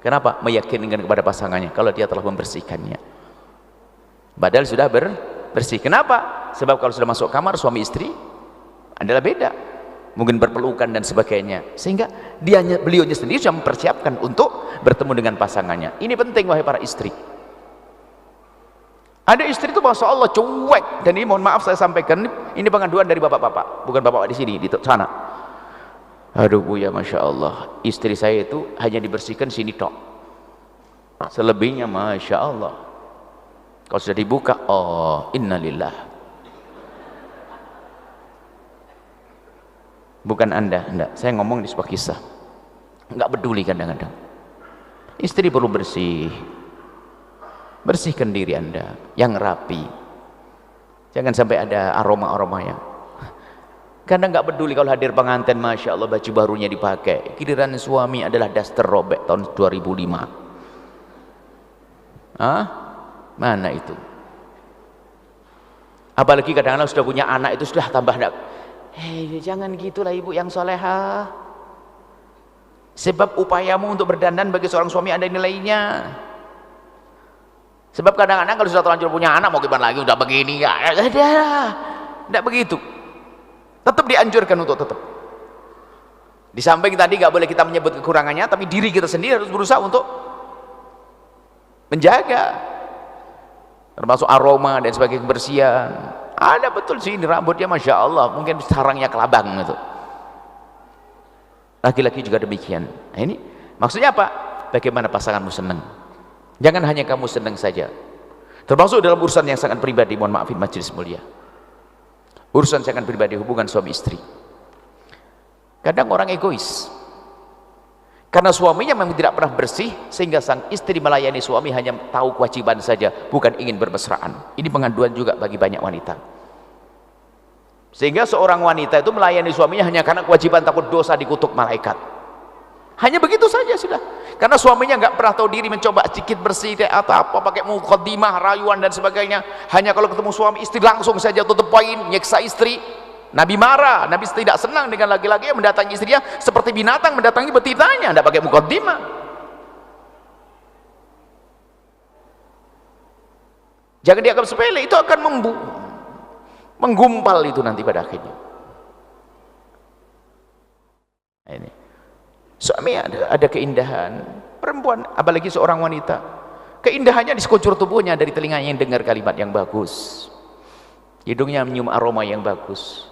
Kenapa? Meyakinkan kepada pasangannya kalau dia telah membersihkannya, padahal sudah bersih. Kenapa? Sebab kalau sudah masuk kamar suami istri adalah beda, mungkin berpelukan dan sebagainya, sehingga beliaunya sendiri sudah mempersiapkan untuk bertemu dengan pasangannya. Ini penting wahai para istri. Ada istri itu masya Allah cuek, dan ini mohon maaf saya sampaikan, ini pengaduan dari bapak-bapak, bukan bapak di sini, di sana. Aduh Bu ya, masya Allah, istri saya itu hanya dibersihkan sini tok, selebihnya masya Allah kalau sudah dibuka, oh innalillah. Bukan anda, enggak, saya ngomong di sebuah kisah, enggak peduli kadang-kadang istri perlu bersih, bersihkan diri Anda yang rapi, jangan sampai ada aroma-aromanya. Karena nggak peduli kalau hadir pengantin, Masya Allah baju barunya dipakai, giliran suami adalah daster robek tahun 2005. Mana itu? Apalagi kadang-kadang sudah punya anak itu sudah tambah jangan gitulah ibu yang solehah, sebab upayamu untuk berdandan bagi seorang suami ada nilainya. Sebab kadang-kadang kalau sudah terlanjur punya anak mau gimana lagi, udah begini ya, tidak begitu. Tetap dianjurkan untuk tetap. Di samping tadi nggak boleh kita menyebut kekurangannya, tapi diri kita sendiri harus berusaha untuk menjaga, termasuk aroma dan sebagai kebersihan. Ada betul sih ini rambutnya Masya Allah, mungkin sarangnya kelabang gitu. Laki-laki juga demikian. Nah, ini maksudnya apa? Bagaimana pasanganmu senang? Jangan hanya kamu senang saja. Termasuk dalam urusan yang sangat pribadi, mohon maafin majelis mulia, urusan sangat pribadi, hubungan suami istri. Kadang orang egois, karena suaminya memang tidak pernah bersih, sehingga sang istri melayani suami hanya tahu kewajiban saja, bukan ingin bermesraan. Ini pengaduan juga bagi banyak wanita. Sehingga seorang wanita itu melayani suaminya hanya karena kewajiban, takut dosa dikutuk malaikat. Hanya begitu saja sudah. Karena suaminya nggak pernah tahu diri, mencoba sedikit bersih atau apa, pakai muqaddimah, rayuan dan sebagainya. Hanya kalau ketemu suami istri langsung saja tutup poin, nyeksa istri. Nabi marah, Nabi tidak senang dengan laki-laki yang mendatangi istrinya seperti binatang mendatangi betinanya, tidak pakai muqaddimah. Jangan dianggap sepele, itu akan menggumpal itu nanti pada akhirnya. Ini suami ada keindahan, perempuan apalagi seorang wanita, keindahannya di sekujur tubuhnya, dari telinganya yang dengar kalimat yang bagus, hidungnya menyium aroma yang bagus.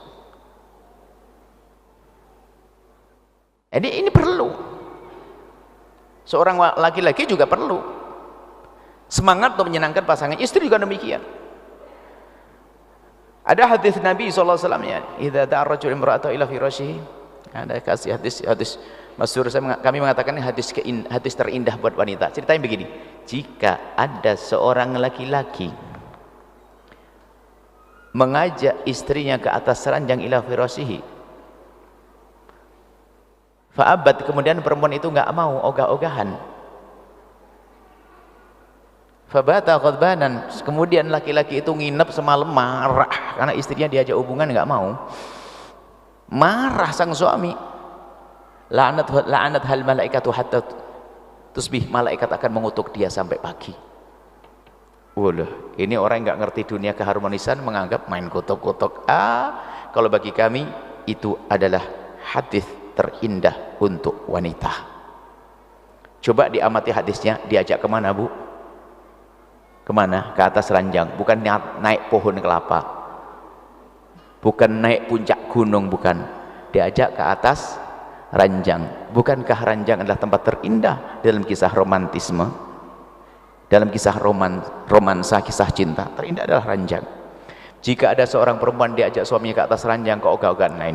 Ini perlu, seorang laki-laki juga perlu semangat untuk menyenangkan pasangan, istri juga demikian. Ada hadis Nabi SAW ya, idza da'a ar-rajulu imra'atahu ila firashihi, ada kasih hadis masyhur, kami mengatakan hadis terindah buat wanita. Ceritanya begini, jika ada seorang laki-laki mengajak istrinya ke atas ranjang ila firashihi, fa'abat, kemudian perempuan itu nggak mau, ogah-ogahan, fabata ghadbanan, kemudian laki-laki itu nginep semalam marah karena istrinya diajak hubungan nggak mau, marah sang suami, la'anat hal malaikatu hatta tusbih, malaikat akan mengutuk dia sampai pagi. Ini orang yang nggak ngerti dunia keharmonisan menganggap main kutuk-kutuk. Kalau bagi kami itu adalah hadis terindah untuk wanita. Coba diamati hadisnya, diajak kemana bu? Kemana? Ke atas ranjang, bukan naik pohon kelapa, bukan naik puncak gunung, bukan, diajak ke atas ranjang. Bukankah ranjang adalah tempat terindah dalam kisah romantisme, dalam kisah romansa, kisah cinta? Terindah adalah ranjang. Jika ada seorang perempuan diajak suaminya ke atas ranjang, kok ogah-ogahan, nah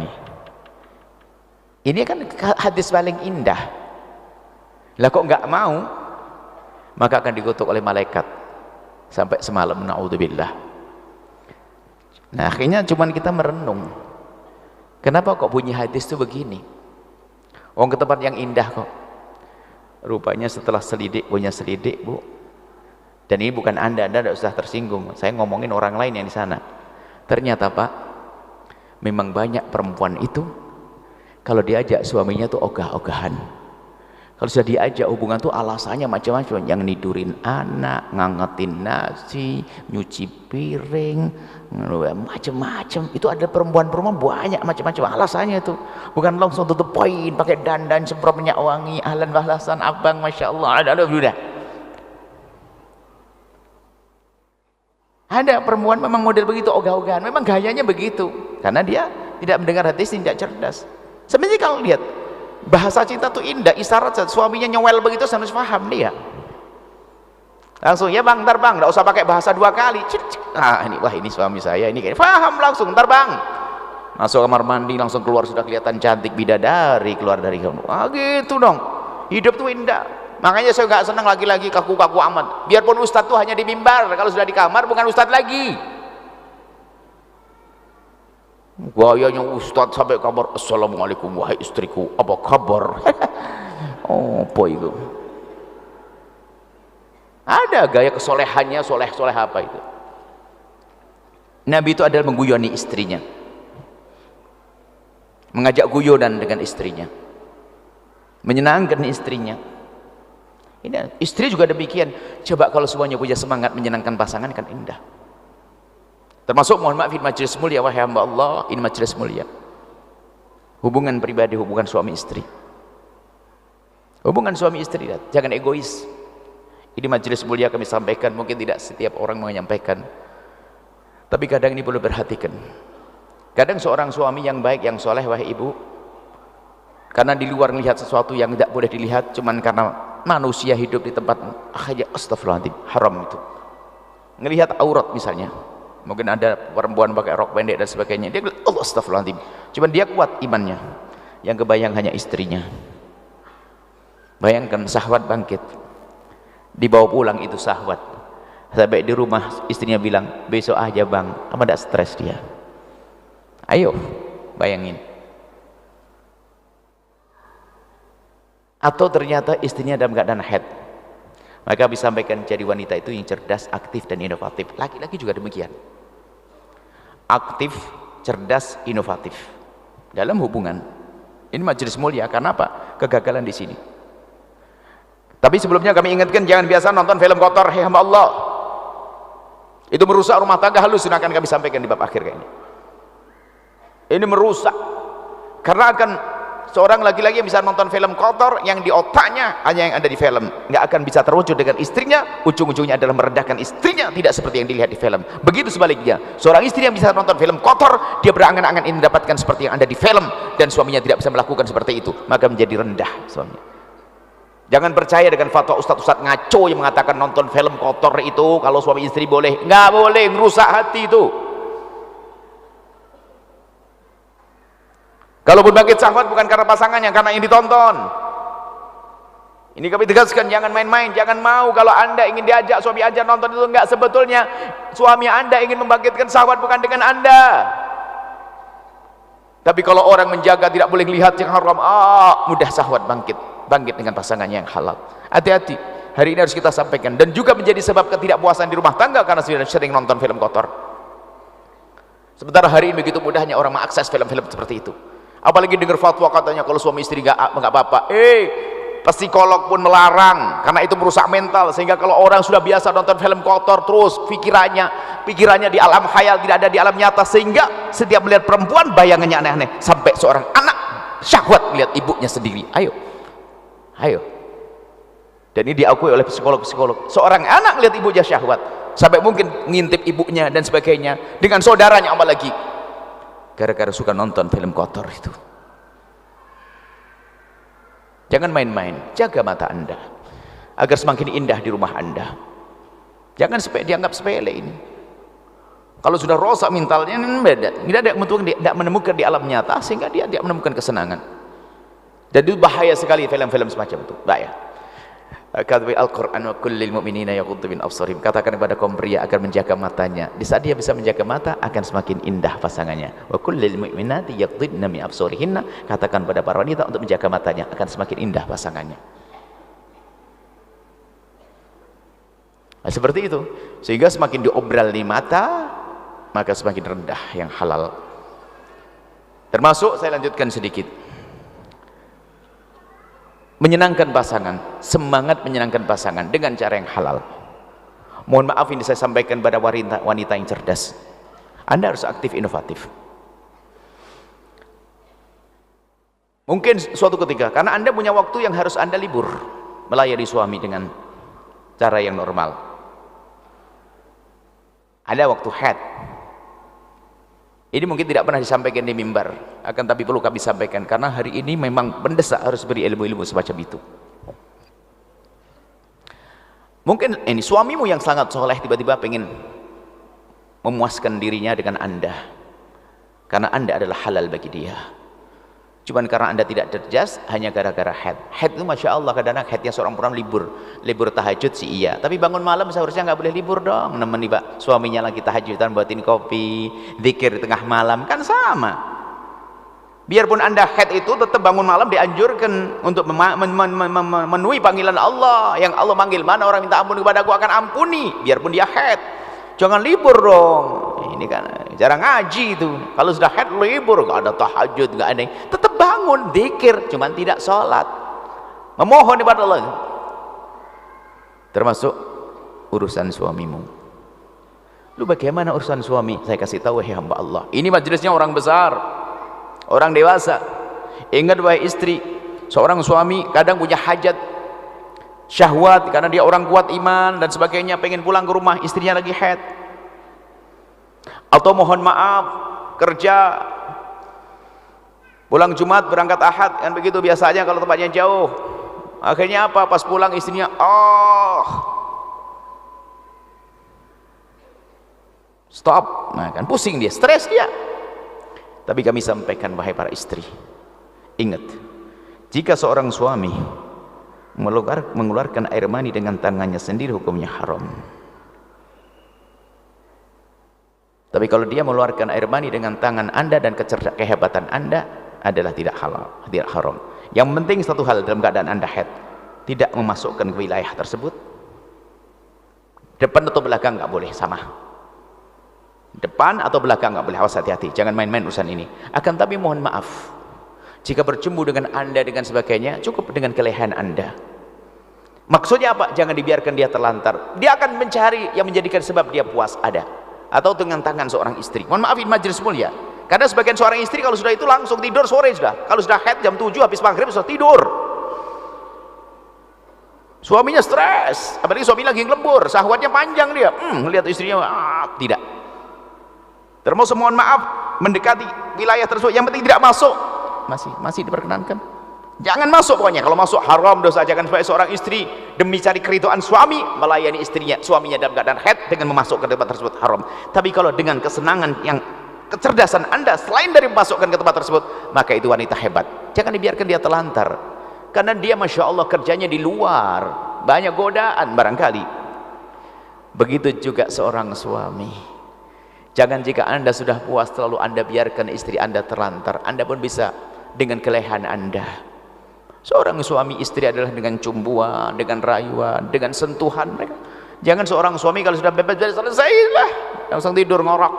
ini kan hadis paling indah. Lah kok nggak mau, maka akan dikutuk oleh malaikat sampai semalam, naudzubillah. Nah akhirnya cuman kita merenung, kenapa kok bunyi hadis itu begini, ke tempat yang indah kok. Rupanya setelah selidik, punya selidik bu, dan ini bukan anda tidak usah tersinggung, saya ngomongin orang lain yang di sana. Ternyata pak, memang banyak perempuan itu kalau diajak suaminya tuh ogah-ogahan. Kalau sudah diajak hubungan tuh alasannya macam-macam, yang nidurin anak, ngangetin nasi, nyuci piring, macam-macam. Itu ada perempuan-perempuan banyak macam-macam alasannya itu. Bukan langsung tutup poin, pakai dandan, semprot minyak wangi, ahlan bahlasan abang, Masya Allah, ada udah. Ada perempuan memang model begitu, ogah-ogahan, memang gayanya begitu, karena dia tidak mendengar hadis, tidak cerdas. Sebenarnya kalau lihat bahasa cinta tuh indah, isyarat suaminya nyowel begitu harus paham dia. Langsung ya bang, ntar bang, nggak usah pakai bahasa dua kali. Wah ini suami saya, ini kayak paham langsung, ntar bang. Masuk kamar mandi langsung keluar sudah kelihatan cantik bidadari keluar dari kamu. Gitu dong. Hidup tuh indah. Makanya saya nggak senang laki-laki kaku-kaku amat. Biarpun ustadz tuh hanya di mimbar, kalau sudah di kamar bukan ustadz lagi. Gayanya ustadz sampai kabar, assalamualaikum wahai istriku, apa kabar? Oh boy itu. Ada gaya kesolehannya, soleh apa itu. Nabi itu adalah mengguyoni istrinya, mengajak guyonan dengan istrinya, menyenangkan istrinya. Ini istri juga demikian. Coba kalau semuanya punya semangat menyenangkan pasangan kan indah. Termasuk mohon maaf, ini majelis mulia, wahai hamba Allah, ini majelis mulia. Hubungan pribadi, hubungan suami istri. Hubungan suami istri, jangan egois. Ini majelis mulia kami sampaikan, mungkin tidak setiap orang menyampaikan. Tapi kadang ini perlu perhatikan. Kadang seorang suami yang baik, yang soleh, wahai ibu, karena di luar melihat sesuatu yang tidak boleh dilihat, cuman karena manusia hidup di tempat astagfirullahaladzim, haram itu. Ngelihat aurat misalnya. Mungkin ada perempuan pakai rok pendek dan sebagainya, dia bilang Allah astagfirullahaladzim, cuman dia kuat imannya, yang kebayang hanya istrinya. Bayangkan syahwat bangkit, dibawa pulang itu syahwat, sampai di rumah istrinya bilang besok aja bang, apa tidak stres dia. Ayo bayangin. Atau ternyata istrinya dalam keadaan haid, maka bisa sampaikan jadi wanita itu yang cerdas, aktif dan inovatif. Laki-laki juga demikian, aktif, cerdas, inovatif dalam hubungan. Ini majelis mulia, karena apa? Kegagalan di sini. Tapi sebelumnya kami ingatkan, jangan biasa nonton film kotor, hei hamba Allah. Itu merusak rumah tangga halus, akan kami sampaikan di bab akhir kayaknya. Ini merusak, karena akan seorang laki-laki yang bisa nonton film kotor yang di otaknya hanya yang ada di film, nggak akan bisa terwujud dengan istrinya, ujung-ujungnya adalah merendahkan istrinya, tidak seperti yang dilihat di film. Begitu sebaliknya, seorang istri yang bisa nonton film kotor, dia berangan-angan ingin mendapatkan seperti yang ada di film, dan suaminya tidak bisa melakukan seperti itu, maka menjadi rendah suaminya. Jangan percaya dengan fatwa ustadz-ustadz ngaco yang mengatakan nonton film kotor itu kalau suami istri boleh. Nggak boleh, merusak hati itu. Kalaupun bangkit syahwat bukan karena pasangannya, karena yang ditonton. Ini kami tegaskan, jangan main-main, jangan mau kalau anda ingin diajak suami aja nonton itu. Enggak, sebetulnya suami anda ingin membangkitkan syahwat bukan dengan anda. Tapi kalau orang menjaga tidak boleh lihat yang haram, mudah syahwat bangkit dengan pasangannya yang halal. Hati-hati, hari ini harus kita sampaikan. Dan juga menjadi sebab ketidakpuasan di rumah tangga karena sudah sering nonton film kotor. Sementara hari ini begitu mudahnya orang mengakses film-film seperti itu. Apalagi dengar fatwa katanya kalau suami istri nggak apa-apa. Psikolog pun melarang karena itu merusak mental, sehingga kalau orang sudah biasa nonton film kotor terus pikirannya di alam khayal, tidak ada di alam nyata, sehingga setiap melihat perempuan bayangannya aneh-aneh, sampai seorang anak syahwat melihat ibunya sendiri. Ayo. Dan ini diakui oleh psikolog-psikolog. Seorang anak melihat ibunya syahwat, sampai mungkin ngintip ibunya dan sebagainya, dengan saudaranya apalagi, gara-gara suka nonton film kotor itu. Jangan main-main, jaga mata anda agar semakin indah di rumah anda. Jangan dianggap sepele ini. Kalau sudah rosak mentalnya, tidak menemukan di alam nyata, sehingga dia tidak menemukan kesenangan. Dan itu bahaya sekali film-film semacam itu, bahaya. Katakan Al-Quran, wa kullil mu'minina yaghuddu min absarihim, katakan kepada kaum pria agar menjaga matanya. Di saat dia bisa menjaga mata, akan semakin indah pasangannya. Wa kullil mu'minati yaghdudna min absarihinna, katakan pada para wanita untuk menjaga matanya, akan semakin indah pasangannya. Nah, seperti itu. Sehingga semakin diobral di mata, maka semakin rendah yang halal. Termasuk, saya lanjutkan sedikit, menyenangkan pasangan, semangat menyenangkan pasangan dengan cara yang halal. Mohon maaf, ini saya sampaikan pada wanita yang cerdas. Anda harus aktif, inovatif. Mungkin suatu ketika, karena Anda punya waktu yang harus Anda libur, melayani suami dengan cara yang normal. Ada waktu haid. Ini mungkin tidak pernah disampaikan di mimbar, akan tapi perlu kami sampaikan karena hari ini memang mendesak harus beri ilmu-ilmu semacam itu. Mungkin ini suamimu yang sangat soleh tiba-tiba pengen memuaskan dirinya dengan Anda, karena Anda adalah halal bagi dia. Cuman karena anda tidak terjas, hanya gara-gara head. Head itu Masya Allah, kadang-kadang headnya seorang perempuan libur tahajud sih iya, tapi bangun malam seharusnya nggak boleh libur dong, nemeni pak suaminya lagi tahajudan, buatin kopi, zikir di tengah malam, kan sama. Biarpun anda head itu tetap bangun malam dianjurkan untuk memenuhi panggilan Allah. Yang Allah manggil, mana orang minta ampun kepada aku akan ampuni, biarpun dia head. Jangan libur dong, ini kan jarang ngaji itu. Kalau sudah head libur, nggak ada tahajud, nggak ada, tetap bangun zikir, cuman tidak sholat, memohon kepada Allah. Termasuk urusan suamimu. Lu bagaimana urusan suami? Saya kasih tahu, wahai hamba Allah, ini majelisnya orang besar, orang dewasa. Ingat wahai istri, seorang suami kadang punya hajat syahwat karena dia orang kuat iman dan sebagainya, pengen pulang ke rumah, istrinya lagi haid, atau mohon maaf kerja pulang Jumat berangkat Ahad, kan begitu biasanya kalau tempatnya jauh. Akhirnya apa, pas pulang istrinya stop, nah kan pusing dia, stres dia. Tapi kami sampaikan, wahai para istri, ingat, jika seorang suami mengeluarkan air mani dengan tangannya sendiri, hukumnya haram. Tapi kalau dia mengeluarkan air mani dengan tangan anda dan kehebatan anda, adalah tidak halal, tidak haram. Yang penting satu hal, dalam keadaan anda haid, tidak memasukkan ke wilayah tersebut. Depan atau belakang nggak boleh, sama. Depan atau belakang nggak boleh, awas, hati-hati, jangan main-main urusan ini. Akan tapi mohon maaf, jika bercumbu dengan anda dengan sebagainya, cukup dengan kelehan anda. Maksudnya apa? Jangan dibiarkan dia terlantar. Dia akan mencari yang menjadikan sebab dia puas, ada. Atau dengan tangan seorang istri. Mohon maaf, ini majelis mulia. Karena sebagian seorang istri kalau sudah itu langsung tidur sore sudah. Kalau sudah haid jam 7 habis maghrib sudah tidur. Suaminya stres, apalagi suami lagi ngelembur, syahwatnya panjang dia. Lihat istrinya, tidak. Termasuk mohon maaf mendekati wilayah tersebut, yang penting tidak masuk. Masih diperkenankan. Jangan masuk pokoknya. Kalau masuk haram, dosa. Jangan sebagai seorang istri demi cari keridhaan suami melayani istrinya, suaminya dalam keadaan haid dengan memasukkan ke tempat tersebut, haram. Tapi kalau dengan kesenangan yang kecerdasan anda selain dari memasukkan ke tempat tersebut, maka itu wanita hebat. Jangan dibiarkan dia terlantar, karena dia Masya Allah kerjanya di luar, banyak godaan barangkali. Begitu juga seorang suami. Jangan jika anda sudah puas terlalu anda biarkan istri anda terlantar. Anda pun bisa dengan kelehan anda. Seorang suami istri adalah dengan cumbuan, dengan rayuan, dengan sentuhan mereka. Jangan seorang suami kalau sudah bebas selesailah langsung tidur ngorok.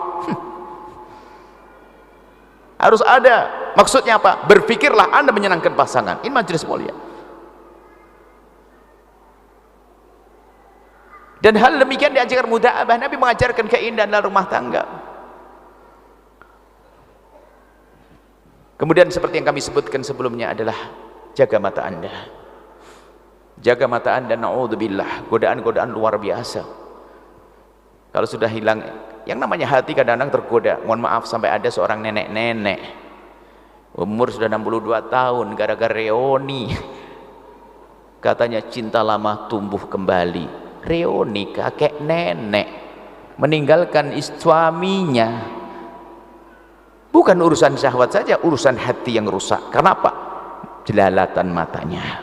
Harus ada. Maksudnya apa? Berpikirlah anda menyenangkan pasangan. Ini majelis mulia. Dan hal demikian diajarkan muda'abah. Nabi mengajarkan keindahan dalam rumah tangga. Kemudian seperti yang kami sebutkan sebelumnya adalah jaga mata anda. Jaga mata anda, na'udzubillah, godaan-godaan luar biasa. Kalau sudah hilang, yang namanya hati kadang-kadang tergoda. Mohon maaf, sampai ada seorang nenek-nenek umur sudah 62 tahun gara-gara reoni. Katanya cinta lama tumbuh kembali. Reoni, kakek nenek meninggalkan suaminya. Bukan urusan syahwat saja, urusan hati yang rusak. Kenapa? Jelalatan matanya.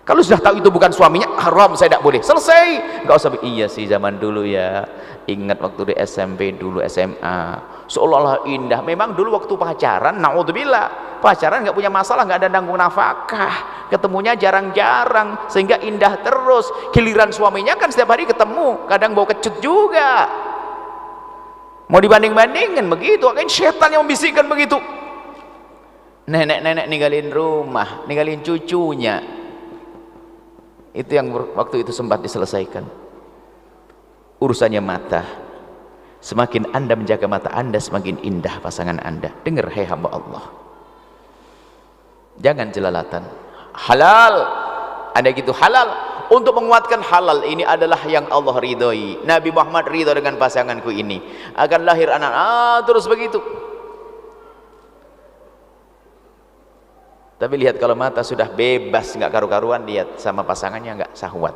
Kalau sudah tahu itu bukan suaminya, haram, saya tidak boleh. Selesai. Enggak usah, iya sih zaman dulu ya. Ingat waktu di SMP dulu, SMA, seolah-olah indah. Memang dulu waktu pacaran, naudzubillah, pacaran nggak punya masalah, nggak ada nanggung nafkah, ketemunya jarang-jarang, sehingga indah terus. Giliran suaminya kan setiap hari ketemu, kadang bau kecut juga. Mau dibanding-bandingin begitu, kan setan yang membisikkan begitu. Nenek-nenek ninggalin rumah, ninggalin cucunya. Itu yang waktu itu sempat diselesaikan. Urusannya mata. Semakin anda menjaga mata anda, semakin indah pasangan anda. Dengar, hai hamba Allah, jangan jelalatan. Halal, anda gitu halal. Untuk menguatkan halal ini adalah yang Allah ridhoi. Nabi Muhammad ridho dengan pasanganku ini, akan lahir anak, terus begitu. Tapi lihat kalau mata sudah bebas, nggak karu-karuan, lihat sama pasangannya nggak syahwat.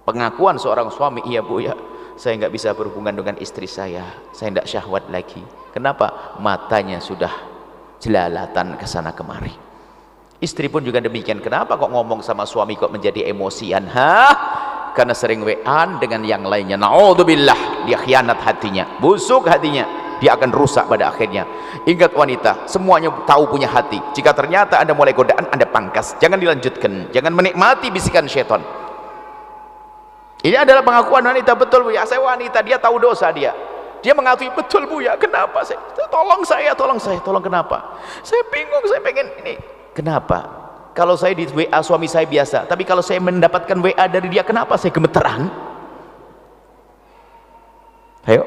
Pengakuan seorang suami, iya bu ya, saya nggak bisa berhubungan dengan istri saya tidak syahwat lagi. Kenapa? Matanya sudah jelalatan ke sana kemari. Istri pun juga demikian. Kenapa kok ngomong sama suami kok menjadi emosian? Karena sering WA dengan yang lainnya. Naudzubillah, dia khianat hatinya, busuk hatinya, dia akan rusak pada akhirnya. Ingat wanita, semuanya tahu punya hati. Jika ternyata Anda mulai godaan, Anda pangkas, jangan dilanjutkan, jangan menikmati bisikan syaitan. Ini adalah pengakuan wanita. Betul Bu ya, saya wanita, dia tahu dosa dia mengakui, betul Bu ya, kenapa saya, tolong kenapa, saya bingung, saya pengen ini. Kenapa? Kalau saya di WA suami saya biasa, tapi kalau saya mendapatkan WA dari dia, kenapa saya gemeteran? Ayo,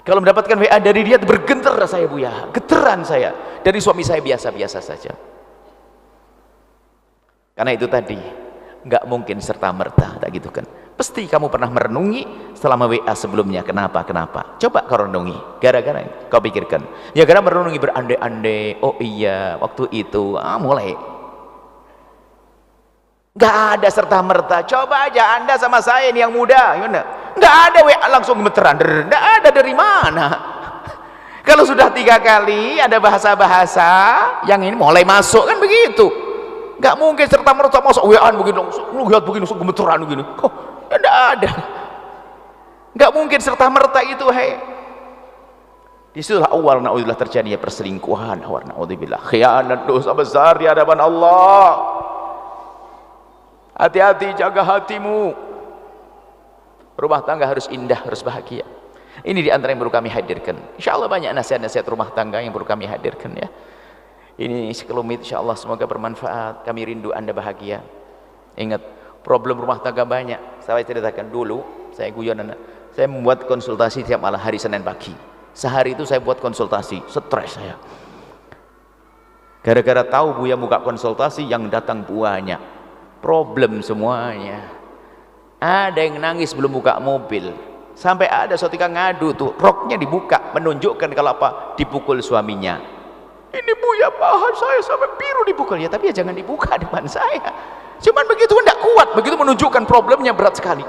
kalau mendapatkan WA dari dia bergetar saya Bu ya, geteran saya. Dari suami saya biasa-biasa saja. Karena itu tadi nggak mungkin serta merta, tak gitu kan. Pasti kamu pernah merenungi selama WA sebelumnya, kenapa? Coba kau renungi, gara-gara kau pikirkan. Ya karena merenungi berandai-andai, oh iya waktu itu, mulai. Nggak ada serta merta. Coba aja Anda sama saya ini yang muda, gimana? Nggak ada WA langsung gemeteran, nggak ada, dari mana? Kalau sudah 3 kali ada bahasa-bahasa yang ini mulai masuk kan begitu. Nggak mungkin serta merta masuk WA begini, lu lihat begini, gemeteran begini. Tidak ada, nggak mungkin serta merta itu. Disitulah awal naudzubillah terjadinya perselingkuhan, awal naudzubillah khianat, dosa besar di hadapan Allah. Hati-hati, jaga hatimu. Rumah tangga harus indah, harus bahagia. Ini di antara yang perlu kami hadirkan. Insya Allah banyak nasihat-nasihat rumah tangga yang perlu kami hadirkan ya. Ini sekelumit, insya Allah semoga bermanfaat. Kami rindu Anda bahagia. Ingat, problem rumah tangga banyak. Saya ceritakan dulu, saya guyonan, saya membuat konsultasi tiap malam hari Senin pagi. Sehari itu saya buat konsultasi, stres saya. Gara-gara tahu Buya buka konsultasi, yang datang banyak. Problem semuanya. Ada yang nangis belum buka mobil. Sampai ada suatu ketika ngadu tuh, roknya dibuka, menunjukkan kalau apa? Dipukul suaminya. Ini Buya paha saya sampai biru dipukul. Ya tapi ya jangan dibuka depan saya. Cuman begitu tidak kuat, begitu menunjukkan problemnya berat sekali.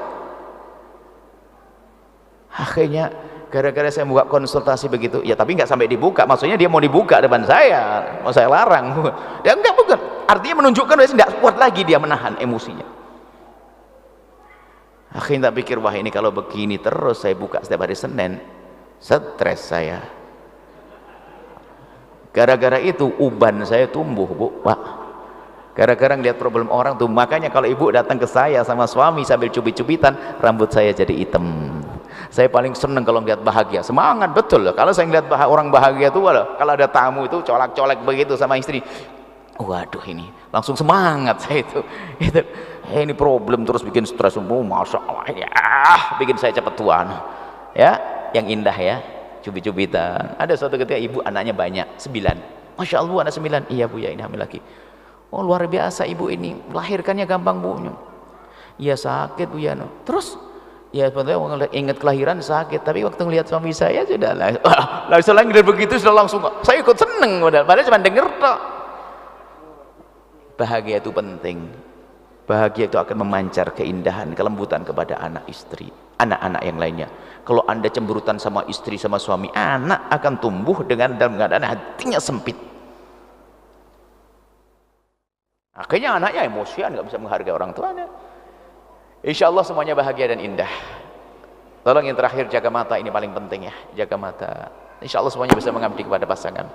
Akhirnya gara-gara saya buka konsultasi begitu, ya tapi nggak sampai dibuka, maksudnya dia mau dibuka depan saya, mau saya larang. Dia enggak, bukan. Artinya menunjukkan dia tidak kuat lagi, dia menahan emosinya. Akhirnya tak pikir, wah ini kalau begini terus saya buka setiap hari Senin, stres saya. Gara-gara itu uban saya tumbuh Bu, Pak. Gara-gara ngeliat problem orang tuh. Makanya kalau ibu datang ke saya sama suami sambil cubit-cubitan, rambut saya jadi hitam. Saya paling seneng kalau ngeliat bahagia, semangat betul. Kalau saya ngeliat orang bahagia tuh, kalau ada tamu itu colak-colek begitu sama istri, waduh ini langsung semangat saya itu. Ini problem terus bikin stres. Masya Allah ya, bikin saya cepat tua. Ya, yang indah ya, cubit-cubitan. Ada suatu ketika ibu anaknya banyak, 9. Masya Allah anak 9. Iya Bu ya, ini hamil lagi. Oh luar biasa ibu ini, melahirkannya gampang Bu. Iya sakit Bu ya. Terus ya sebetulnya ingat kelahiran sakit, tapi waktu melihat suami saya sudah lah selain dari begitu sudah langsung saya ikut seneng, padahal cuma denger tok. Bahagia itu penting. Bahagia itu akan memancar keindahan, kelembutan kepada anak istri, anak-anak yang lainnya. Kalau Anda cemburutan sama istri, sama suami, anak akan tumbuh dengan dalam keadaan hatinya sempit. Akhirnya anaknya emosian, nggak bisa menghargai orang tuanya. Insya Allah semuanya bahagia dan indah. Tolong yang terakhir, jaga mata, ini paling penting ya, jaga mata. Insya Allah semuanya bisa mengabdi kepada pasangan.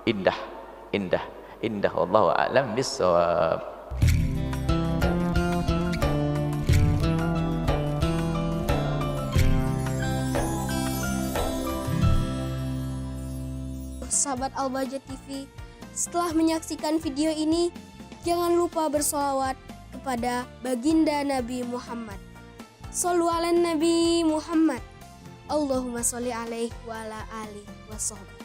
Indah, indah, indah. Wallahu a'lam bishawab. Sahabat Al-Bahjah TV, setelah menyaksikan video ini, jangan lupa bersolawat kepada baginda Nabi Muhammad. Shollu ala Nabi Muhammad. Allahumma sholli alaihi wa ala alihi wa sahbihi.